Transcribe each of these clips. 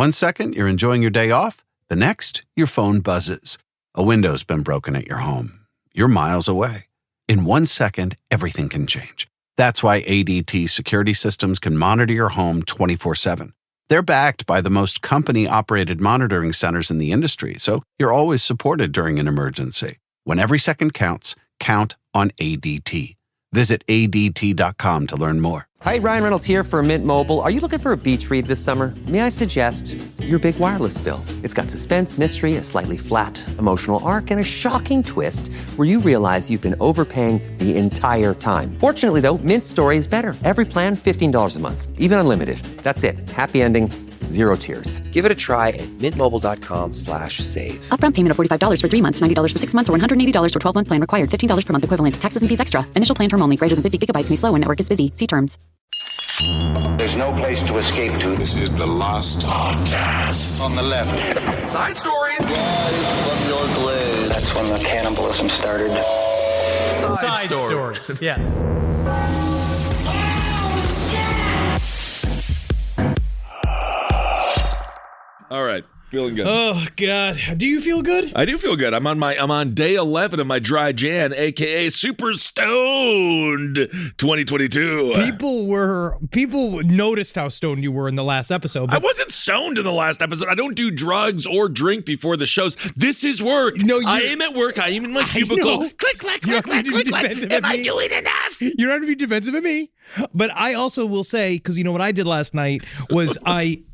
One second, you're enjoying your day off. The next, your phone buzzes. A window's been broken at your home. You're miles away. In 1 second, everything can change. That's why ADT Security Systems can monitor your home 24/7. They're backed by the most company-operated monitoring centers in the industry, so you're always supported during an emergency. When every second counts, count on ADT. Visit ADT.com to learn more. Hi, Ryan Reynolds here for Mint Mobile. Are you looking for a beach read this summer? May I suggest your big wireless bill? It's got suspense, mystery, a slightly flat, emotional arc, and a shocking twist where you realize you've been overpaying the entire time. Fortunately, though, Mint's story is better. Every plan, $15 a month. Even unlimited. That's it. Happy ending. Zero tears. Give it a try at mintmobile.com/save. Upfront payment of $45 for 3 months, $90 for 6 months, or $180 for 12-month plan required. $15 per month equivalent. Taxes and fees extra. Initial plan term only. Greater than 50 gigabytes may slow when network is busy. See terms. There's no place to escape to. This is the Lost Podcast. On the left. Side stories. From your glade. That's when the cannibalism started. Side stories. Yes. All right, feeling good. Oh God, do you feel good? I do feel good. I'm on day 11 of my dry Jan, aka Super Stoned 2022. People noticed how stoned you were in the last episode. I wasn't stoned in the last eepisode. I don't do drugs or drink before the shows. This is work. No, I am at work. I am in my cubicle. Click, clack, click, clack, click, clack. Am I doing enough? You don't have to be defensive of me. But I also will say, because you know what I did last night was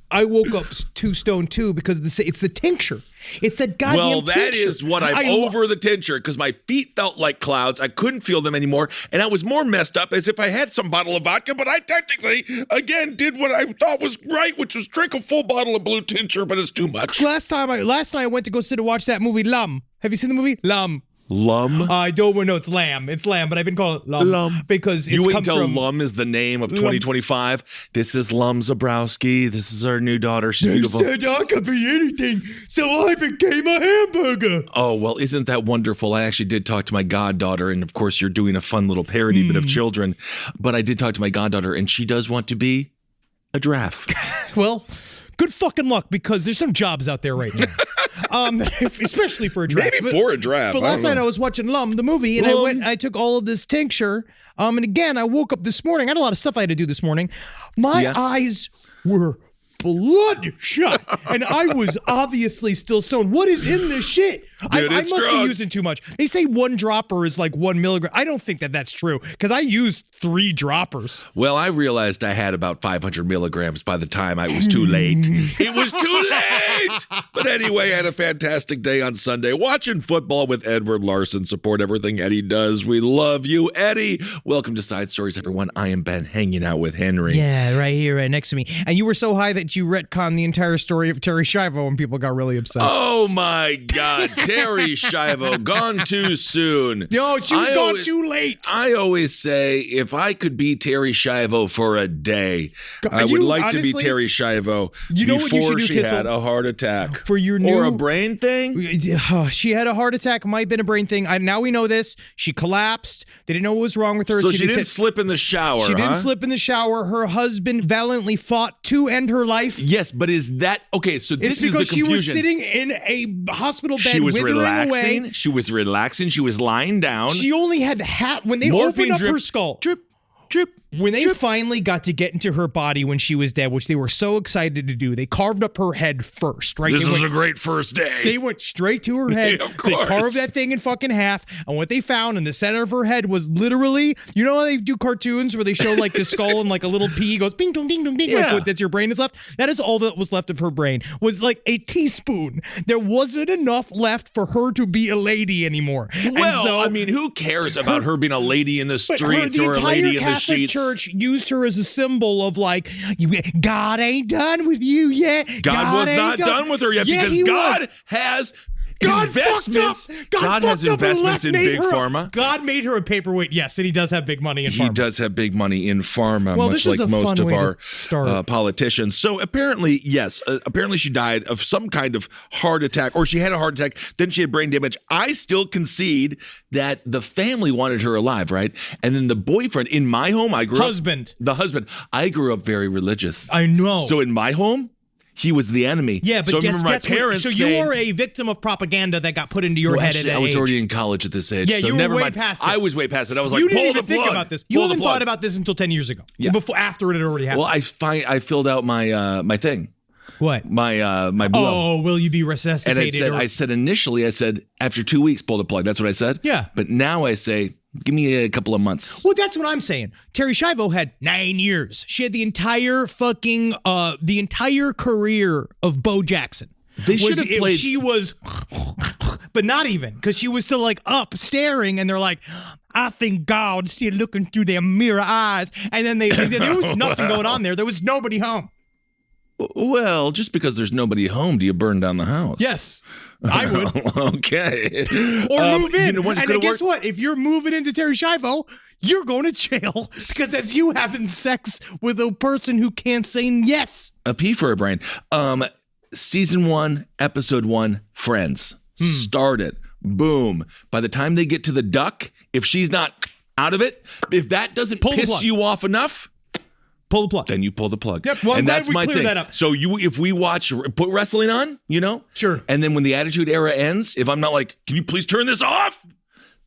I woke up too stoned too because it's the tincture. It's that goddamn tincture. Well, that is what I'm over the tincture because my feet felt like clouds. I couldn't feel them anymore. And I was more messed up as if I had some bottle of vodka, but I technically, again, did what I thought was right, which was drink a full bottle of blue tincture, but it's too much. Last night I went to go sit and watch that movie, Lum. Have you seen the movie? Lum. Lum? I don't know. It's lamb. It's lamb, but I've been calling it Lum. Because you it's wait comes until from Lum is the name of 2025. This is Lum Zabrowski. This is our new daughter. She's beautiful. They said I could be anything, so I became a hamburger. Oh, well, isn't that wonderful? I actually did talk to my goddaughter, and of course, you're doing a fun little parody bit of children. But I did talk to my goddaughter, and she does want to be a giraffe. Well, good fucking luck, because there's some jobs out there right now. Especially for a giraffe. Maybe for a giraffe. But last night I was watching Lum, the movie, and I took all of this tincture. And again, I woke up this morning. I had a lot of stuff I had to do this morning. My eyes were bloodshot, and I was obviously still stoned. What is in this shit? Dude, I must drugs. be using too much. They say 1 dropper is like 1 milligram. I don't think that that's true because I used 3 droppers. Well, I realized I had about 500 milligrams by the time I was too late. It was too late! But anyway, I had a fantastic day on Sunday watching football with Edward Larson. Support everything Eddie does. We love you, Eddie. Welcome to Side Stories, everyone. I am Ben, hanging out with Henry. Yeah, right here, right next to me. And you were so high that you retconned the entire story of Terry Schiavo and people got really upset. Oh, my God. Terry Schiavo, gone too soon. No, she was gone too late. I always say, if I could be Terry Schiavo for a day, I would like to be Terry Schiavo before she had a heart attack. For your new... Or a brain thing? She had a heart attack, might have been a brain thing. Now we know this. She collapsed. They didn't know what was wrong with her. So she didn't slip in the shower, She didn't slip in the shower. Her husband valiantly fought to end her life. Yes, but is that... Okay, so this is the confusion. It's because she was sitting in a hospital bed withering away. She was relaxing. She was lying down. She only had when they opened up her skull. Drip, drip. When they finally got to get into her body when she was dead, which they were so excited to do, they carved up her head first, right? This is a great first day. They went straight to her head. Of course. They carved that thing in fucking half, and what they found in the center of her head was literally, you know how they do cartoons where they show like the skull and like a little pea goes bing dong ding dong ding, like that's your brain is left? That is all that was left of her brain, was like a teaspoon. There wasn't enough left for her to be a lady anymore. Well, so, I mean, who cares about her being a lady in the streets or a lady in the sheets? The Church used her as a symbol of like, God ain't done with you yet. God was not done with her yet because God has investments. God has investments in big pharma. God made her a paperweight, yes, and he does have big money in pharma. He does have big money in pharma, well, much like most of our politicians. So apparently, yes, apparently she died of some kind of heart attack, or she had a heart attack, then she had brain damage. I still concede that the family wanted her alive, right? And then the boyfriend, in my home, I grew up... The husband. I grew up very religious. I know. So in my home, he was the enemy. Yeah, but so I remember my parents so saying, you were a victim of propaganda that got put into your head actually, at that I was age. already in college at this age. Yeah, so you were never way mind. past it. I was way past it. I was like, You didn't pull even the think plug. about this. You Pull the haven't plug. thought about this until 10 years ago. Yeah. Before, after it had already happened. Well, I filled out my thing. What? My blow. Oh, will you be resuscitated? And I said initially, after 2 weeks, pull the plug. That's what I said. Yeah. But now I say, give me a couple of months. Well, that's what I'm saying. Terry Schiavo had 9 years. She had the entire career of Bo Jackson. They should have played. She was, but not even, because she was still like up staring, and they're like, I think God's still looking through their mirror eyes. And then there was nothing going on there. There was nobody home. Well, just because there's nobody home, do you burn down the house? Yes, I would. Okay. Or move in. You know what, and then guess what? If you're moving into Terry Schiavo, you're going to jail because that's you having sex with a person who can't say yes. A pee for a brain. Season 1, episode 1, Friends. Start it. Boom. By the time they get to the duck, if she's not out of it, if that doesn't piss you off enough, pull the plug. Then you pull the plug. Yep. Well, I'm and glad that's we my cleared thing. that up. So if we put wrestling on, Sure. And then when the Attitude Era ends, if I'm not like, can you please turn this off?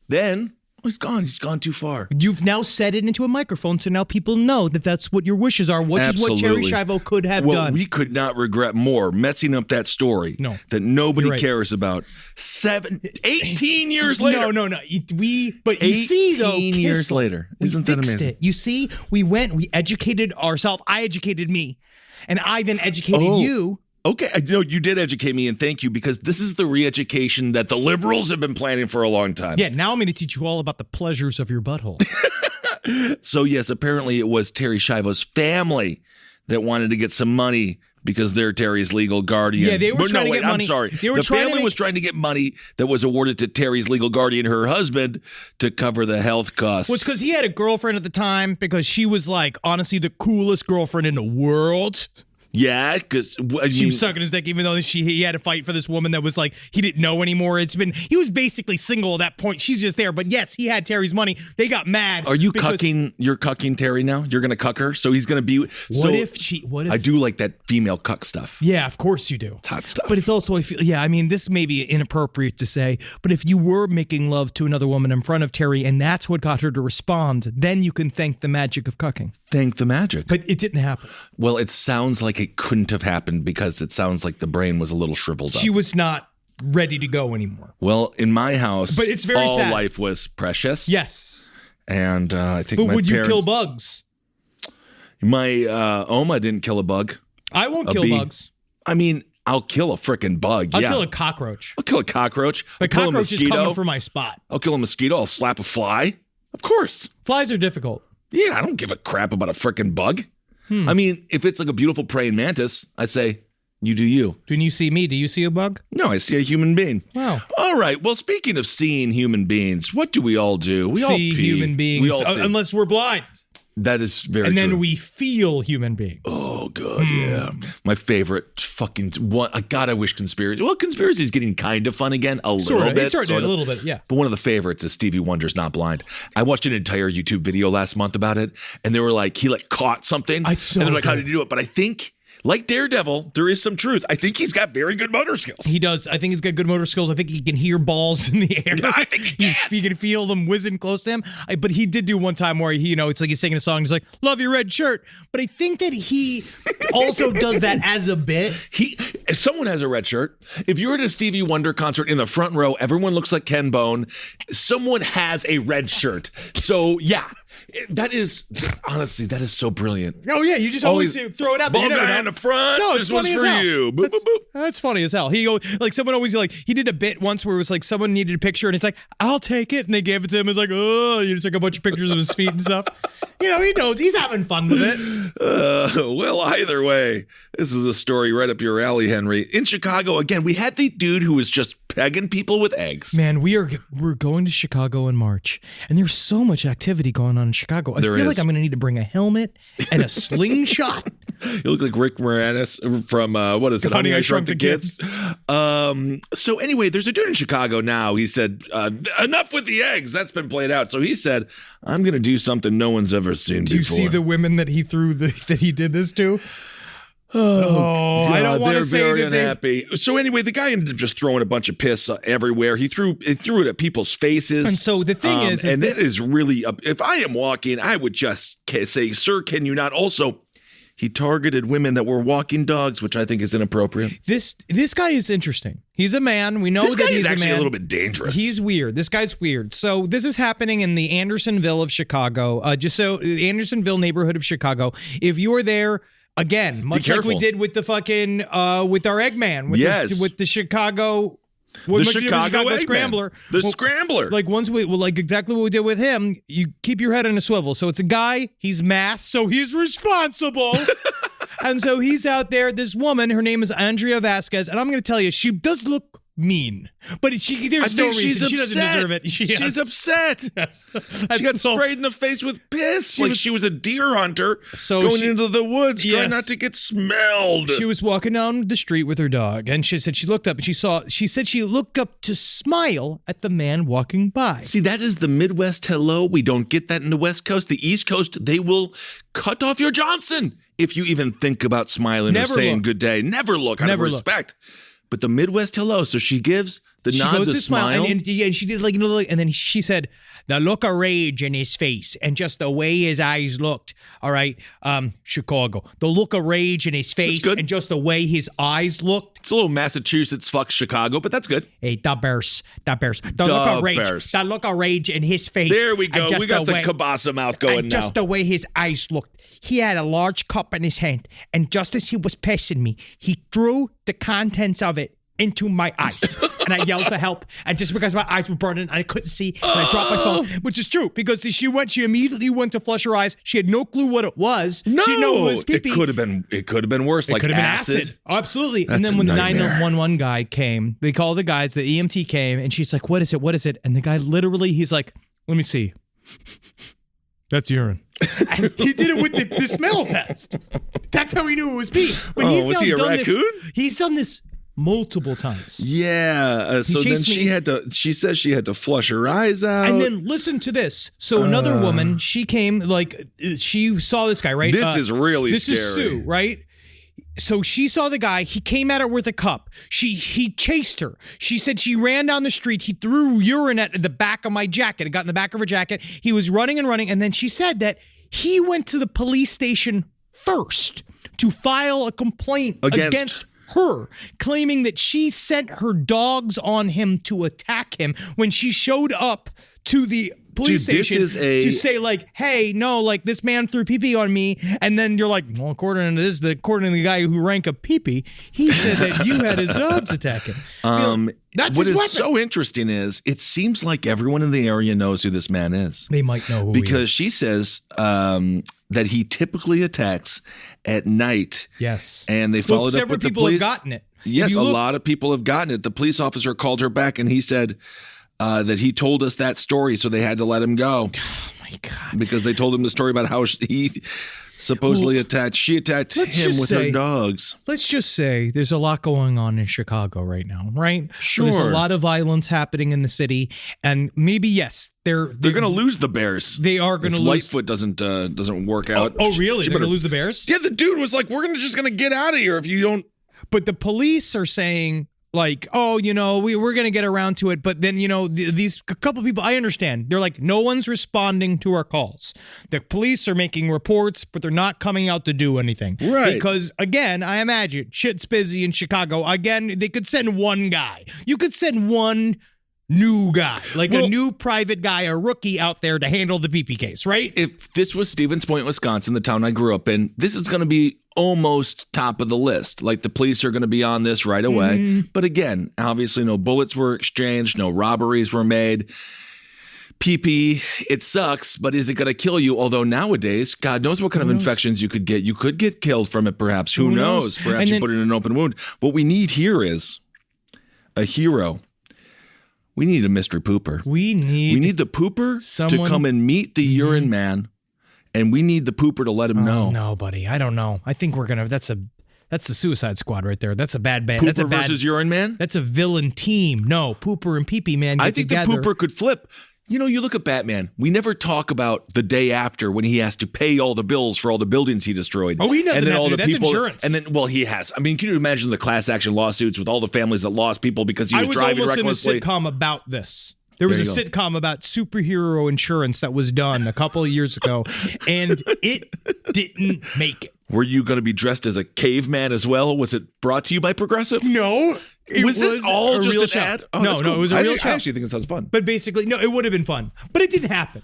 Then he's gone. He's gone too far. You've now set it into a microphone, so now people know that that's what your wishes are, which Absolutely. is what Terry Schiavo could have well, done. We could not regret more messing up that story that nobody cares about. 18 years later. No. But you see, though, 18 years later. Isn't that amazing? It. You see, we educated ourselves. I educated me, and I then educated you. Okay, I know you did educate me, and thank you, because this is the re-education that the liberals have been planning for a long time. Yeah, now I'm going to teach you all about the pleasures of your butthole. So, yes, apparently it was Terry Schiavo's family that wanted to get some money because they're Terry's legal guardian. Yeah, they were trying to get money. I'm sorry. The family was trying to get money that was awarded to Terry's legal guardian, her husband, to cover the health costs. Well, it's because he had a girlfriend at the time, because she was, like, honestly, the coolest girlfriend in the world. Yeah, because she was sucking his dick, even though he had to fight for this woman that was like, he didn't know anymore. He was basically single at that point. She's just there. But yes, he had Terry's money. They got mad. Are you cucking? You're cucking Terry now? You're going to cuck her? So he's going to be. What if? I do like that female cuck stuff. Yeah, of course you do. It's hot stuff. But it's also, I mean, this may be inappropriate to say, but if you were making love to another woman in front of Terry and that's what got her to respond, then you can thank the magic of cucking. Thank the magic. But it didn't happen. Well, it sounds like it couldn't have happened because it sounds like the brain was a little shriveled up. She was not ready to go anymore. Well, in my house, but it's very all sad. Life was precious. Yes. And I think But my would parents, you kill bugs? My Oma didn't kill a bug. I won't kill bugs. I mean, I'll kill a frickin' bug. I'll kill a cockroach. I'll kill a cockroach. But I'll kill cockroach a is coming for my spot. I'll kill a mosquito. I'll slap a fly. Of course. Flies are difficult. Yeah, I don't give a crap about a frickin' bug. I mean, if it's like a beautiful praying mantis, I say, you do you. When you see me, do you see a bug? No, I see a human being. Wow. All right. Well, speaking of seeing human beings, what do we all do? We all see pee. human beings, We all see. unless we're blind. That is very And then true. we feel human beings. Oh, good. Yeah. My favorite fucking one. God, I wish conspiracy. Well, conspiracy is getting kind of fun again. A little bit. It's starting a little bit, yeah. But one of the favorites is Stevie Wonder's Not Blind. I watched an entire YouTube video last month about it, and they were like, he like caught something. It's so and they're like, how good. did he do it? But I think, like Daredevil, there is some truth. I think he's got very good motor skills. He does. I think he's got good motor skills. I think he can hear balls in the air. I think he can. You can feel them whizzing close to him. But he did do one time where he, it's like he's singing a song. He's like, "Love your red shirt." But I think that he also does that as a bit. If someone has a red shirt, if you're at a Stevie Wonder concert in the front row, everyone looks like Ken Bone. Someone has a red shirt. So yeah, that is honestly, that is so brilliant. Oh yeah, you just always throw it out there. Ball You never guy know. in the front. No, this it's one's funny for as hell. you. Boop, boop, boop. That's funny as hell. Someone always he did a bit once where it was like someone needed a picture and it's like, "I'll take it," and they gave it to him. It's like, "Oh," you took a bunch of pictures of his feet and stuff. He knows he's having fun with it. Well, either way, this is a story right up your alley, Henry. In Chicago, again, we had the dude who was just pegging people with eggs. Man, we're going to Chicago in March, and there's so much activity going on in Chicago. I feel like I'm going to need to bring a helmet and a slingshot. You look like Rick Moranis from what is it? Honey, I Shrunk the Kids. So anyway, there's a dude in Chicago now. He said, "Enough with the eggs. That's been played out." So he said, "I'm going to do something no one's ever seen Do you before." see the women that he did this to? I don't want to say very that they. unhappy. So anyway, the guy ended up just throwing a bunch of piss everywhere. He threw it at people's faces. And so the thing is and it is really. If I am walking, I would just say, "Sir, can you not?" Also, he targeted women that were walking dogs, which I think is inappropriate. This guy is interesting. He's a man. We know This that guy he's is actually a man. a little bit dangerous. He's weird. This guy's weird. So this is happening in the Andersonville of Chicago. The Andersonville neighborhood of Chicago. If you are there. Again, much like we did with the fucking with our Eggman, with the Chicago, the Chicago Eggman, Scrambler, Scrambler. Like like exactly what we did with him. You keep your head on a swivel. So it's a guy. He's masked, so he's responsible. And so he's out there. This woman, her name is Andrea Vasquez, and I'm going to tell you, she does look mean, but there's no reason she doesn't deserve it. She's upset. Yes. She got sprayed in the face with piss. She was a deer hunter going into the woods trying not to get smelled. She was walking down the street with her dog, and she said she looked up and she said she looked up to smile at the man walking by. See, that is the Midwest hello. We don't get that in the West Coast. The East Coast, they will cut off your Johnson if you even think about smiling or saying good day. Never look out of respect. But the Midwest hello, so she gives the nod, the smile. And she did and then she said, the look of rage in his face and just the way his eyes looked. All right, Chicago. The look of rage in his face and just the way his eyes looked. It's a little Massachusetts fuck Chicago, but that's good. Hey, the Bears. The look of rage in his face. There we go. We got the kielbasa mouth going now. Just the way his eyes looked. He had a large cup in his hand, and just as he was passing me, he threw the contents of it into my eyes. And I yelled for help. And just because my eyes were burning and I couldn't see, and I dropped my phone, which is true, because she immediately went to flush her eyes. She had no clue what it was. No, she didn't know it was pee-pee. It could have been worse, like acid. Absolutely. That's and then when the nightmare. 911 guy came, they called the guys, the EMT came, and she's like, what is it? What is it? And the guy literally, he's like, let me see. That's urine. And he did it with the smell test. That's how he knew it was pee. But was he a raccoon? He's done this multiple times. Yeah. So then she says she had to flush her eyes out. And then listen to this. So another woman, she came, she saw this guy, right? This is really this scary. This is Sue, right? So she saw the guy. He came at her with a cup. He chased her. She said she ran down the street. He threw urine at the back of my jacket. It got in the back of her jacket. He was running and running. And then she said that he went to the police station first to file a complaint against her, claiming that she sent her dogs on him to attack him when she showed up to the police station to say hey, no, this man threw pee-pee on me. And then you're like, well, according to the guy who rank a pee-pee, he said that you had his dogs attack him. That's what his is weapon. so interesting is it seems like everyone in the area knows who this man is. They might know who because he is. She says that he typically attacks at night. Yes. And they followed up with the police. Several people have gotten it. Yes, a lot of people have gotten it. The police officer called her back and he said that he told us that story, so they had to let him go. Oh, my God. Because they told him the story about how he supposedly attacked him with her dogs. Let's just say there's a lot going on in Chicago right now, right? Sure. There's a lot of violence happening in the city, and maybe, yes, they're going to lose the Bears. They are going to lose. Lightfoot doesn't work out. Oh, really? They're going to lose the Bears? Yeah, the dude was like, we're just going to get out of here if you don't. But the police are saying, we're going to get around to it. But then, these couple people, I understand. They're like, no one's responding to our calls. The police are making reports, but they're not coming out to do anything. Right. Because, again, I imagine shit's busy in Chicago. Again, they could send one guy. You could send one new guy, a new private guy, a rookie out there to handle the pee-pee case, right? If this was Stevens Point, Wisconsin, the town I grew up in, this is going to be almost top of the list. The police are going to be on this right away. Mm-hmm. But again, obviously no bullets were exchanged, no robberies were made. Pee-pee, it sucks, but is it going to kill you? Although nowadays, God knows what kind of infections you could get. You could get killed from it, perhaps. Who knows? Perhaps you put it in an open wound. What we need here is a hero. We need a mystery pooper. We need the pooper to come and meet the urine man, and we need the pooper to let him know. No, buddy, I don't know. I think we're gonna. That's the Suicide Squad right there. That's a bad band. Pooper that's a bad, versus urine man. That's a villain team. No, Pooper and Pee-Pee Man. I think the pooper could flip. You look at Batman. We never talk about the day after when he has to pay all the bills for all the buildings he destroyed. Oh, he doesn't and then have all to. the That's people, insurance. And then, well, he has. I mean, can you imagine the class action lawsuits with all the families that lost people because he was driving recklessly? I was almost in a sitcom about this. There was a sitcom about superhero insurance that was done a couple of years ago, and it didn't make it. Were you going to be dressed as a caveman as well? Was it brought to you by Progressive? No. Was this all a just real an show. ad? Oh, No, cool. it was a real show. I actually think it sounds fun. But basically, no, it would have been fun. But it didn't happen.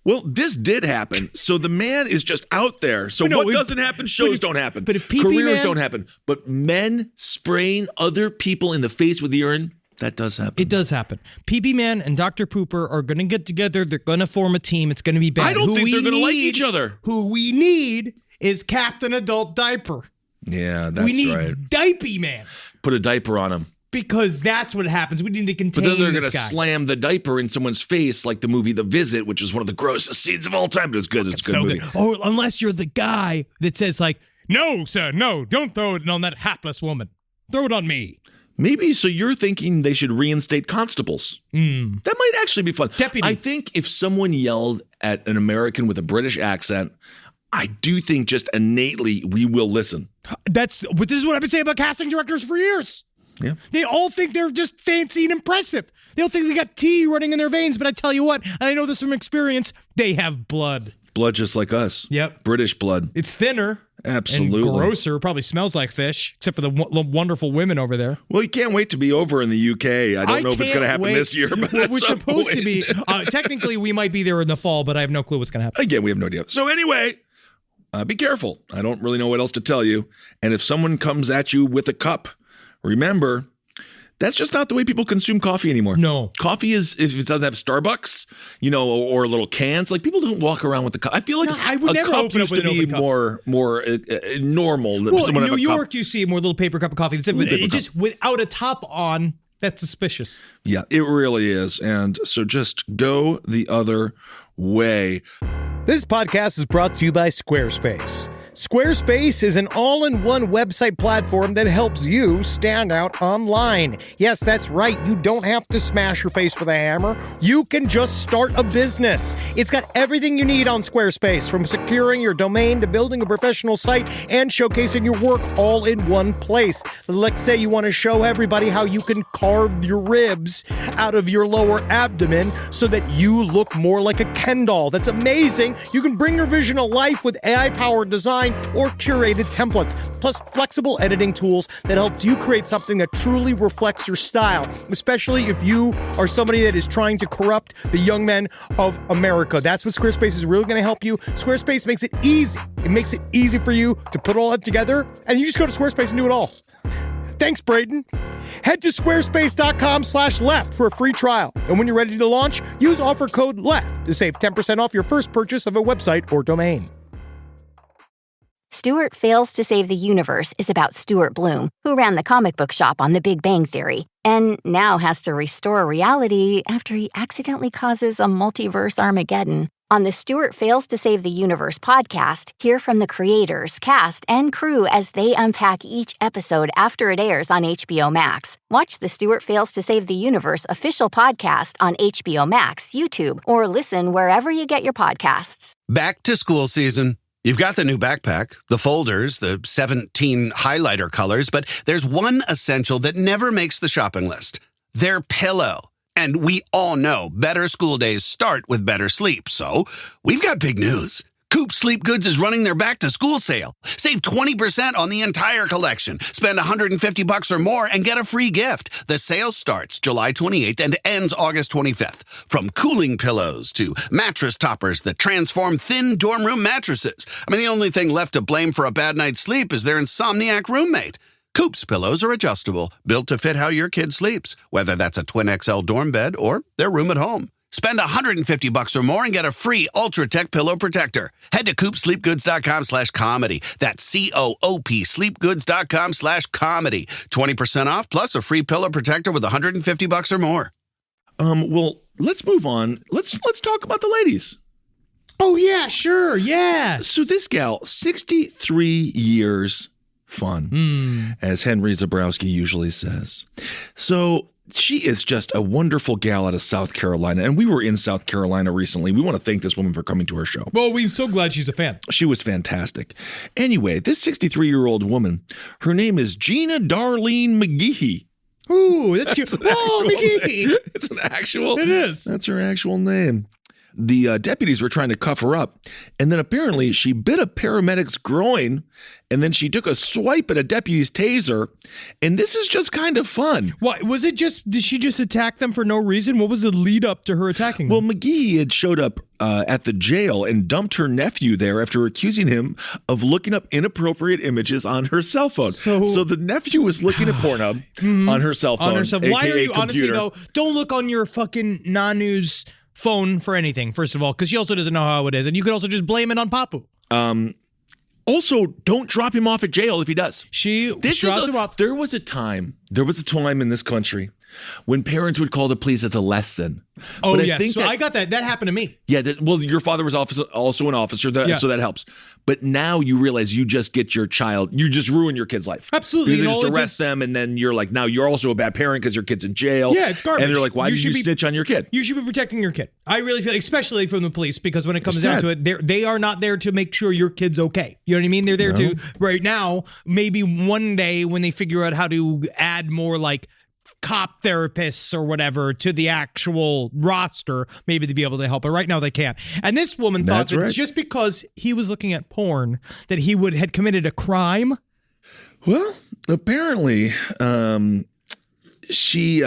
Well, this did happen. So the man is just out there. So what doesn't happen, shows don't happen. But if PP careers Man, don't happen. But men spraying other people in the face with urine, that does happen. It does happen. PP Man and Dr. Pooper are going to get together. They're going to form a team. It's going to be bad. I don't think they're going to like each other. Who we need is Captain Adult Diaper. Yeah, that's right. We need Diaper Man. Put a diaper on him. Because that's what happens. We need to contain But then they're going to slam the diaper in someone's face like the movie The Visit, which is one of the grossest scenes of all time. But it's good. It's a good movie. Good. Oh, unless you're the guy that says like, no, sir, no, don't throw it on that hapless woman. Throw it on me. Maybe, so you're thinking they should reinstate constables. That might actually be fun. Deputy. I think if someone yelled at an American with a British accent, I do think just innately we will listen. This is what I've been saying about casting directors for years. Yeah. They all think they're just fancy and impressive. They all think they got tea running in their veins, but I tell you what, and I know this from experience, they have blood. Blood just like us. Yep. British blood. It's thinner. Absolutely. And grosser. Probably smells like fish, except for the wonderful women over there. Well, you can't wait to be over in the UK. I don't know if it's going to happen this year. But we're supposed to be. Technically, we might be there in the fall, but I have no clue what's going to happen. Again, we have no idea. So anyway, be careful. I don't really know what else to tell you. And if someone comes at you with a cup, remember, that's just not the way people consume coffee anymore. No. Coffee is, if it doesn't have Starbucks, or little cans, like people don't walk around with the cup. I feel like I would never cup open up used with to an be open cup. more normal. Well, in New York, you see more little paper cup of coffee. That's it. But it's just without a top on, that's suspicious. Yeah, it really is. And so just go the other way. This podcast is brought to you by Squarespace. Squarespace is an all-in-one website platform that helps you stand out online. Yes, that's right. You don't have to smash your face with a hammer. You can just start a business. It's got everything you need on Squarespace, from securing your domain to building a professional site and showcasing your work all in one place. Let's say you want to show everybody how you can carve your ribs out of your lower abdomen so that you look more like a Ken doll. That's amazing. You can bring your vision to life with AI-powered design or curated templates, plus flexible editing tools that helps you create something that truly reflects your style, especially if you are somebody that is trying to corrupt the young men of America. That's what Squarespace is really going to help you. Squarespace makes it easy. It makes it easy for you to put all that together, and you just go to Squarespace and do it all. Thanks, Braden. Head to squarespace.com/left for a free trial. And when you're ready to launch, use offer code LEFT to save 10% off your first purchase of a website or domain. Stuart Fails to Save the Universe is about Stuart Bloom, who ran the comic book shop on The Big Bang Theory, and now has to restore reality after he accidentally causes a multiverse Armageddon. On the Stuart Fails to Save the Universe podcast, hear from the creators, cast, and crew as they unpack each episode after it airs on HBO Max. Watch the Stuart Fails to Save the Universe official podcast on HBO Max, YouTube, or listen wherever you get your podcasts. Back to school season. You've got the new backpack, the folders, the 17 highlighter colors, but there's one essential that never makes the shopping list. Their pillow. And we all know better school days start with better sleep. So we've got big news. Coop Sleep Goods is running their back-to-school sale. Save 20% on the entire collection. Spend $150 or more and get a free gift. The sale starts July 28th and ends August 25th. From cooling pillows to mattress toppers that transform thin dorm room mattresses. I mean, the only thing left to blame for a bad night's sleep is their insomniac roommate. Coop's pillows are adjustable, built to fit how your kid sleeps, whether that's a twin XL dorm bed or their room at home. Spend $150 or more and get a free Ultra Tech pillow protector. Head to coopsleepgoods.com/comedy. That's COOP sleepgoods.com/comedy. 20% off plus a free pillow protector with $150 or more. Well, let's move on. Let's talk about the ladies. Oh yeah, sure, yeah. So this gal, 63 years fun, as Henry Zabrowski usually says. So she is just a wonderful gal out of South Carolina. And we were in South Carolina recently. We want to thank this woman for coming to our show. Well, we're so glad she's a fan. She was fantastic. Anyway, this 63-year-old woman, her name is Gina Darlene McGehee. Ooh, that's cute. McGehee. It's an actual. It is. That's her actual name. The deputies were trying to cuff her up, and then apparently she bit a paramedic's groin, and then she took a swipe at a deputy's taser, and this is just kind of fun. What was it? Did she just attack them for no reason? What was the lead up to her attacking them? Well, McGee had showed up at the jail and dumped her nephew there after accusing him of looking up inappropriate images on her cell phone. So the nephew was looking at Pornhub on her cell phone. Why are you, computer. honestly though, don't look on your fucking non-news phone for anything, first of all, because she also doesn't know how it is, and you could also just blame it on Papu. Also, don't drop him off at jail if he does. Dropped him off. There was a time in this country when parents would call the police as a lesson. Oh, but yes. I got that. That happened to me. Yeah, well, your father was also an officer, so that helps. But now you realize you just get your child, you just ruin your kid's life. Absolutely. You just arrest them, and then you're like, now you're also a bad parent because your kid's in jail. Yeah, it's garbage. And they're like, why did you snitch on your kid? You should be protecting your kid. I really feel, especially from the police, because when it comes down to it, they are not there to make sure your kid's okay. You know what I mean? They're there to, right now, maybe one day when they figure out how to add more like cop therapists or whatever to the actual roster, maybe they'd be able to help. But right now they can't. And this woman thought that just because he was looking at porn that he had committed a crime. Well, apparently, she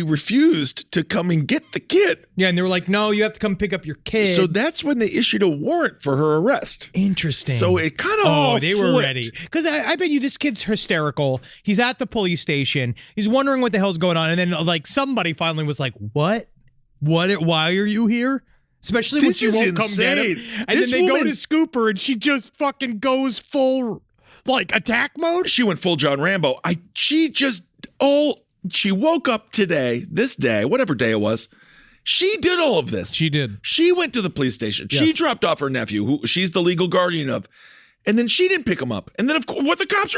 refused to come and get the kid. Yeah, and they were like, no, you have to come pick up your kid. So that's when they issued a warrant for her arrest. Interesting. So it kind of they were ready. Because I bet you this kid's hysterical. He's at the police station. He's wondering what the hell's going on. And then like somebody finally was like, what? Why are you here? Especially when she won't come get him. And then they go to scoop her and she just fucking goes full like attack mode. She went full John Rambo. She woke up this day, whatever day it was. She did all of this. She did. She went to the police station. Yes. She dropped off her nephew, who she's the legal guardian of. And then she didn't pick him up. And then, of course, what are the cops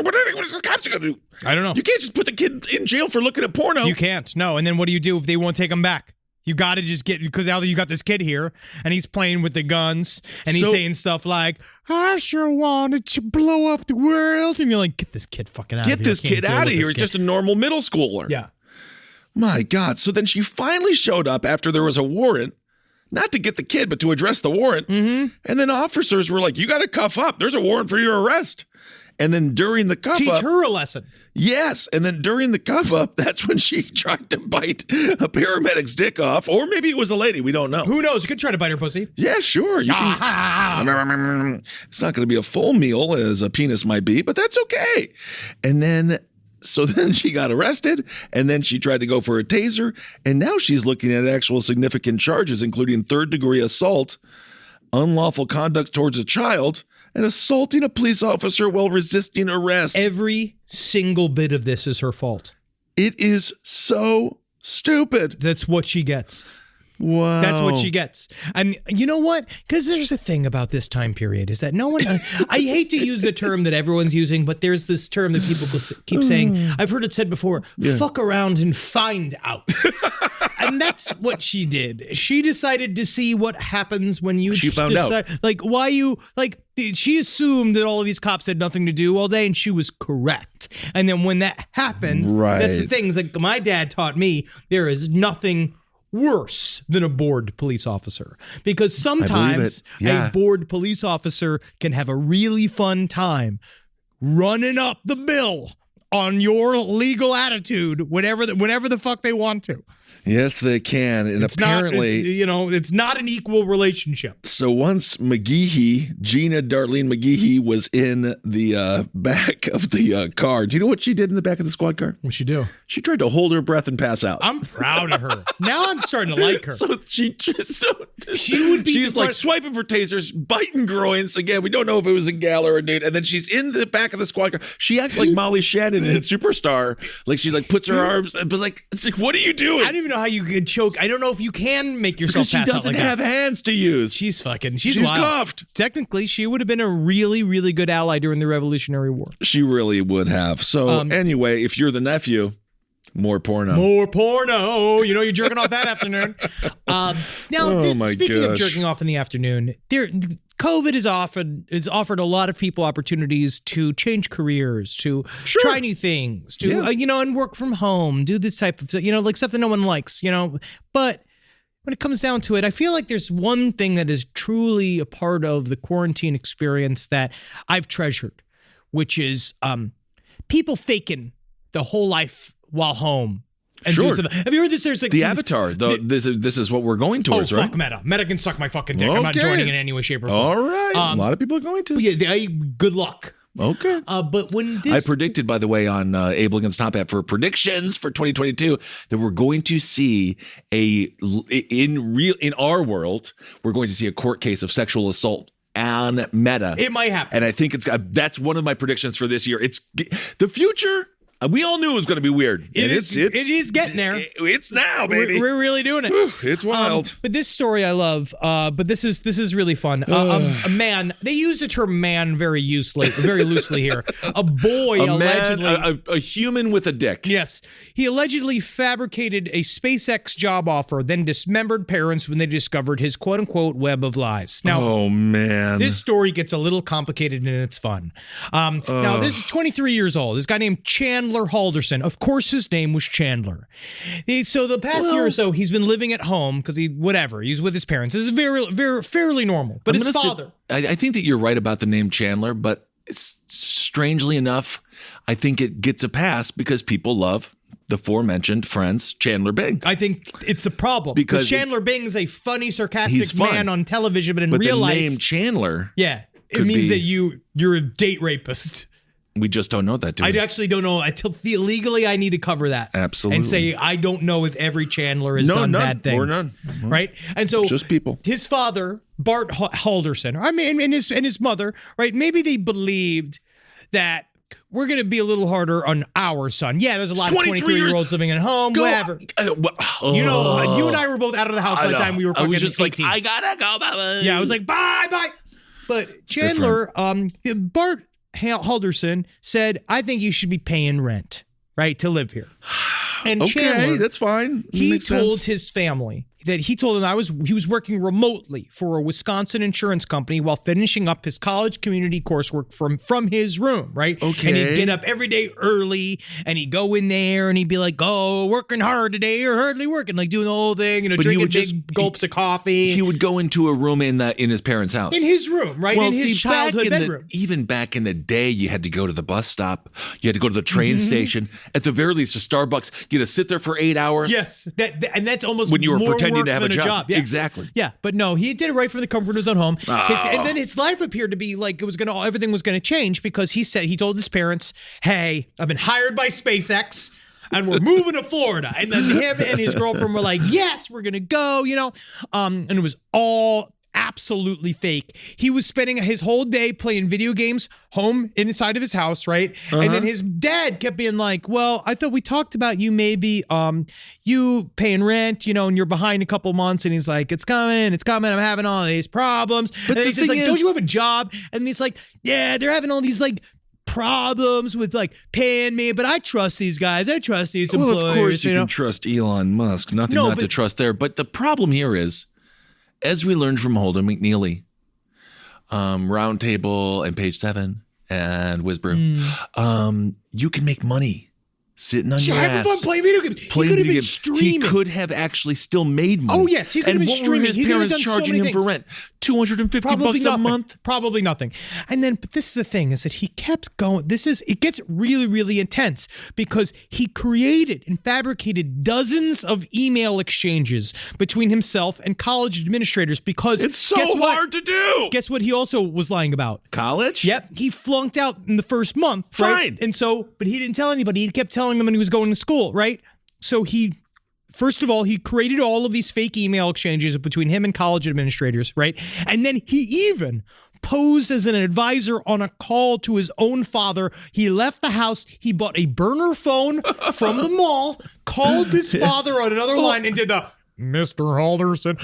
going to do? I don't know. You can't just put the kid in jail for looking at porno. You can't. No. And then what do you do if they won't take him back? You got to just because now that you got this kid here and he's playing with the guns and he's saying stuff like, I sure wanted to blow up the world. And you're like, get this kid fucking out of here. Get this kid out of here. He's just a normal middle schooler. Yeah. My God. So then she finally showed up after there was a warrant, not to get the kid, but to address the warrant. Mm-hmm. And then officers were like, you got to cuff up. There's a warrant for your arrest. And then during the cuff up. Teach her a lesson. Yes. And then during the cuff up, that's when she tried to bite a paramedic's dick off. Or maybe it was a lady. We don't know. Who knows? You could try to bite her pussy. Yeah, sure. You can. It's not going to be a full meal as a penis might be, but that's okay. And then. So then she got arrested, and then she tried to go for a taser, and now she's looking at actual significant charges, including third-degree assault, unlawful conduct towards a child, and assaulting a police officer while resisting arrest. Every single bit of this is her fault. It is so stupid. That's what she gets. Wow. That's what she gets. And you know what? Because there's a thing about this time period is that no one, I hate to use the term that everyone's using, but there's this term that people keep saying. I've heard it said before, fuck around and find out. And that's what she did. She decided to see what happens when you found out. Like, why you, like, she assumed that all of these cops had nothing to do all day, and she was correct. And then when that happened, that's the thing. Like my dad taught me, there is nothing worse than a bored police officer, because sometimes a bored police officer can have a really fun time running up the bill on your legal attitude whenever the fuck they want to. Yes, they can. And apparently, it's not an equal relationship. So once Gina Darlene McGehee was in the back of the car, do you know what she did in the back of the squad car? What'd she do? She tried to hold her breath and pass out. I'm proud of her. Now I'm starting to like her. So she would be. She's like swiping for tasers, biting groins. Again, we don't know if it was a gal or a dude. And then she's in the back of the squad car. She acts like Molly Shannon in Superstar. Like she puts her arms, but it's like, what are you doing? I don't even know how you could choke. I don't know if you can make yourself pass out. She doesn't have hands to use. She's wild. Cuffed. Technically, she would have been a really, really good ally during the Revolutionary War. She really would have. So anyway, if you're the nephew, More porno. More porno. You know, you're jerking off that afternoon. Speaking of jerking off in the afternoon, COVID has offered a lot of people opportunities to change careers, to try new things, to and work from home, do this type of like stuff that no one likes, But when it comes down to it, I feel like there's one thing that is truly a part of the quarantine experience that I've treasured, which is people faking the whole life while home. And have you heard this? There's like the Avatar. This is what we're going towards, right? Fuck Meta. Meta can suck my fucking dick. I'm not joining in any way, shape, or form. All right. A lot of people are going to. Good luck. Okay. But when I predicted, by the way, on Able Against Top Hat for predictions for 2022 that we're going to see in our world, we're going to see a court case of sexual assault on Meta. It might happen. And I think that's one of my predictions for this year. It's the future. We all knew it was going to be weird. It is getting there. It's now, baby. We're really doing it. Whew, it's wild. But this story I love. But this is really fun. A man. They use the term "man" very loosely here. A boy allegedly, a human with a dick. Yes, he allegedly fabricated a SpaceX job offer, then dismembered parents when they discovered his "quote unquote" web of lies. Now, oh man, this story gets a little complicated and it's fun. Now, this is 23 years old. This guy named Chandler Halderson. Of course, his name was Chandler. So the past year or so, he's been living at home because he's with his parents. This is fairly normal. But his father. I think that you're right about the name Chandler, but strangely enough, I think it gets a pass because people love the aforementioned friends, Chandler Bing. I think it's a problem because Chandler Bing is a funny, sarcastic man on television, but in real life, the name Chandler, it means that you're a date rapist. We just don't know that, do we? I actually don't know. Legally, I need to cover that. Absolutely. And say, I don't know if every Chandler has done bad things. Or none. Right? And so just people. His father, Bart Halderson, and his mother, right? Maybe they believed that we're going to be a little harder on our son. Yeah, there's a lot of 23-year-olds living at home, whatever. You and I were both out of the house by the time we were fucking 18. I was just 18. like, I gotta go, bye. Yeah, I was like, bye. But Chandler, Bart Halderson said, I think you should be paying rent, right, to live here. And okay, Chandler, that's fine. He told his family that he told them he was working remotely for a Wisconsin insurance company while finishing up his college community coursework from his room, right? Okay. And he'd get up every day early and he'd go in there and he'd be like, oh, working hard today or hardly working, like doing the whole thing, drinking big gulps of coffee. He would go into a room in his parents' house. In his room, right? Well, in his childhood bedroom. Even back in the day, you had to go to the bus stop. You had to go to the train station. At the very least, a Starbucks. You had to sit there for 8 hours. Yes. And that's almost when you were more pretending work to have than a job. Yeah. Exactly. Yeah, but no, he did it right from the comfort of his own home. And then his life appeared to be like everything was going to change because he told his parents, "Hey, I've been hired by SpaceX and we're moving to Florida." And then him and his girlfriend were like, "Yes, we're going to go," and it was all absolutely fake. He was spending his whole day playing video games home inside of his house, right? And then his dad kept being like, well, I thought we talked about you maybe you paying rent, and you're behind a couple months. And he's like, it's coming, I'm having all these problems. But and he's just like, don't you have a job? And he's like, yeah, they're having all these like problems with like paying me, but I trust these guys. I trust these employers. Well, of course you can trust Elon Musk. Nothing not to trust there. But the problem here is, as we learned from Holden McNeely, Roundtable and Page 7 and Whizbrew, you can make money sitting on your ass. Having fun playing video games. He could have been streaming. He could have actually still made money. Oh, yes. He could have been streaming. And what were his parents charging him for rent? $250 a month? Probably nothing. And then, but this is the thing, is that he kept going. It gets really, really intense because he created and fabricated dozens of email exchanges between himself and college administrators because it's so hard to do. Guess what he also was lying about? College? Yep. He flunked out in the first month. Fine. Right? And so, but he didn't tell anybody. He kept telling them when he was going to school, right? So first of all, he created all of these fake email exchanges between him and college administrators, right? And then he even posed as an advisor on a call to his own father. He left the house. He bought a burner phone from the mall, called his father on another line, and did the Mr. Halderson,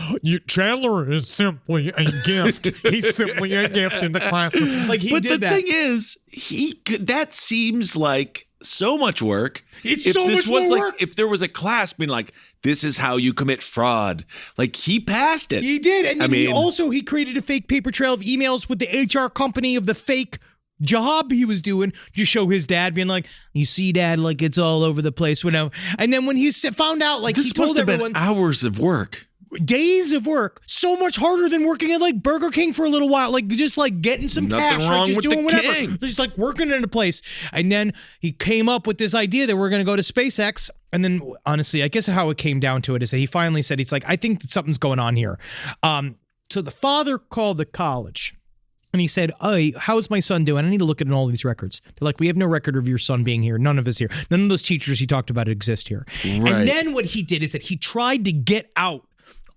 Chandler is simply a gift. He's simply a gift in the classroom. Like he but did that. But the thing is, that seems like so much work. It's if so this much was more like, work. If there was a class being like, this is how you commit fraud, like he passed it. He did. And then I mean, he created a fake paper trail of emails with the HR company of the fake job he was doing to show his dad, being like, you see, Dad, like it's all over the place, whatever. And then when he found out, like, this he told must have everyone, been hours of work. days of work, so much harder than working at like Burger King for a little while, like just like getting some Nothing cash, wrong like just with doing the whatever, king. just like working in a place. And then he came up with this idea that we're going to go to SpaceX. And then honestly, I guess how it came down to it is that he finally said, he's like, I think something's going on here. So the father called the college. And he said, hey, how's my son doing? I need to look at all these records. They're like, we have no record of your son being here. None of us here. None of those teachers he talked about exist here. Right. And then what he did is that he tried to get out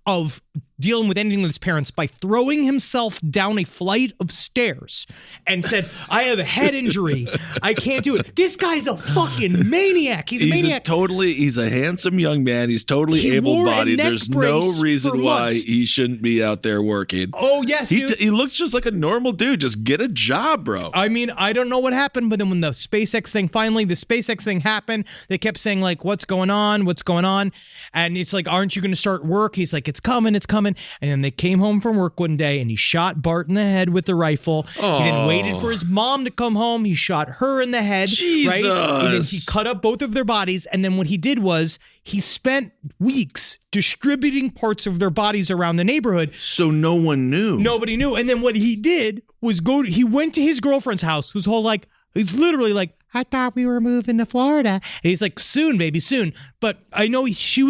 of dealing with anything with his parents by throwing himself down a flight of stairs and said, I have a head injury. I can't do it. This guy's a fucking maniac. He's a maniac. He's a handsome young man. He's totally He able-bodied. wore a neck There's no brace reason for why months. he shouldn't be out there working. Oh, yes, dude. He looks just like a normal dude. Just get a job, bro. I mean, I don't know what happened, but then when the SpaceX thing happened, they kept saying, like, what's going on? What's going on? And it's like, aren't you going to start work? He's like, it's coming. And then they came home from work one day and he shot Bart in the head with the rifle. Oh. He then waited for his mom to come home. He shot her in the head. Jesus. Right? And then he cut up both of their bodies. And then what he did was he spent weeks distributing parts of their bodies around the neighborhood. So no one knew. Nobody knew. And then what he did was he went to his girlfriend's house, whose whole like, he's literally like, I thought we were moving to Florida. And he's like, soon, baby, soon. But I know she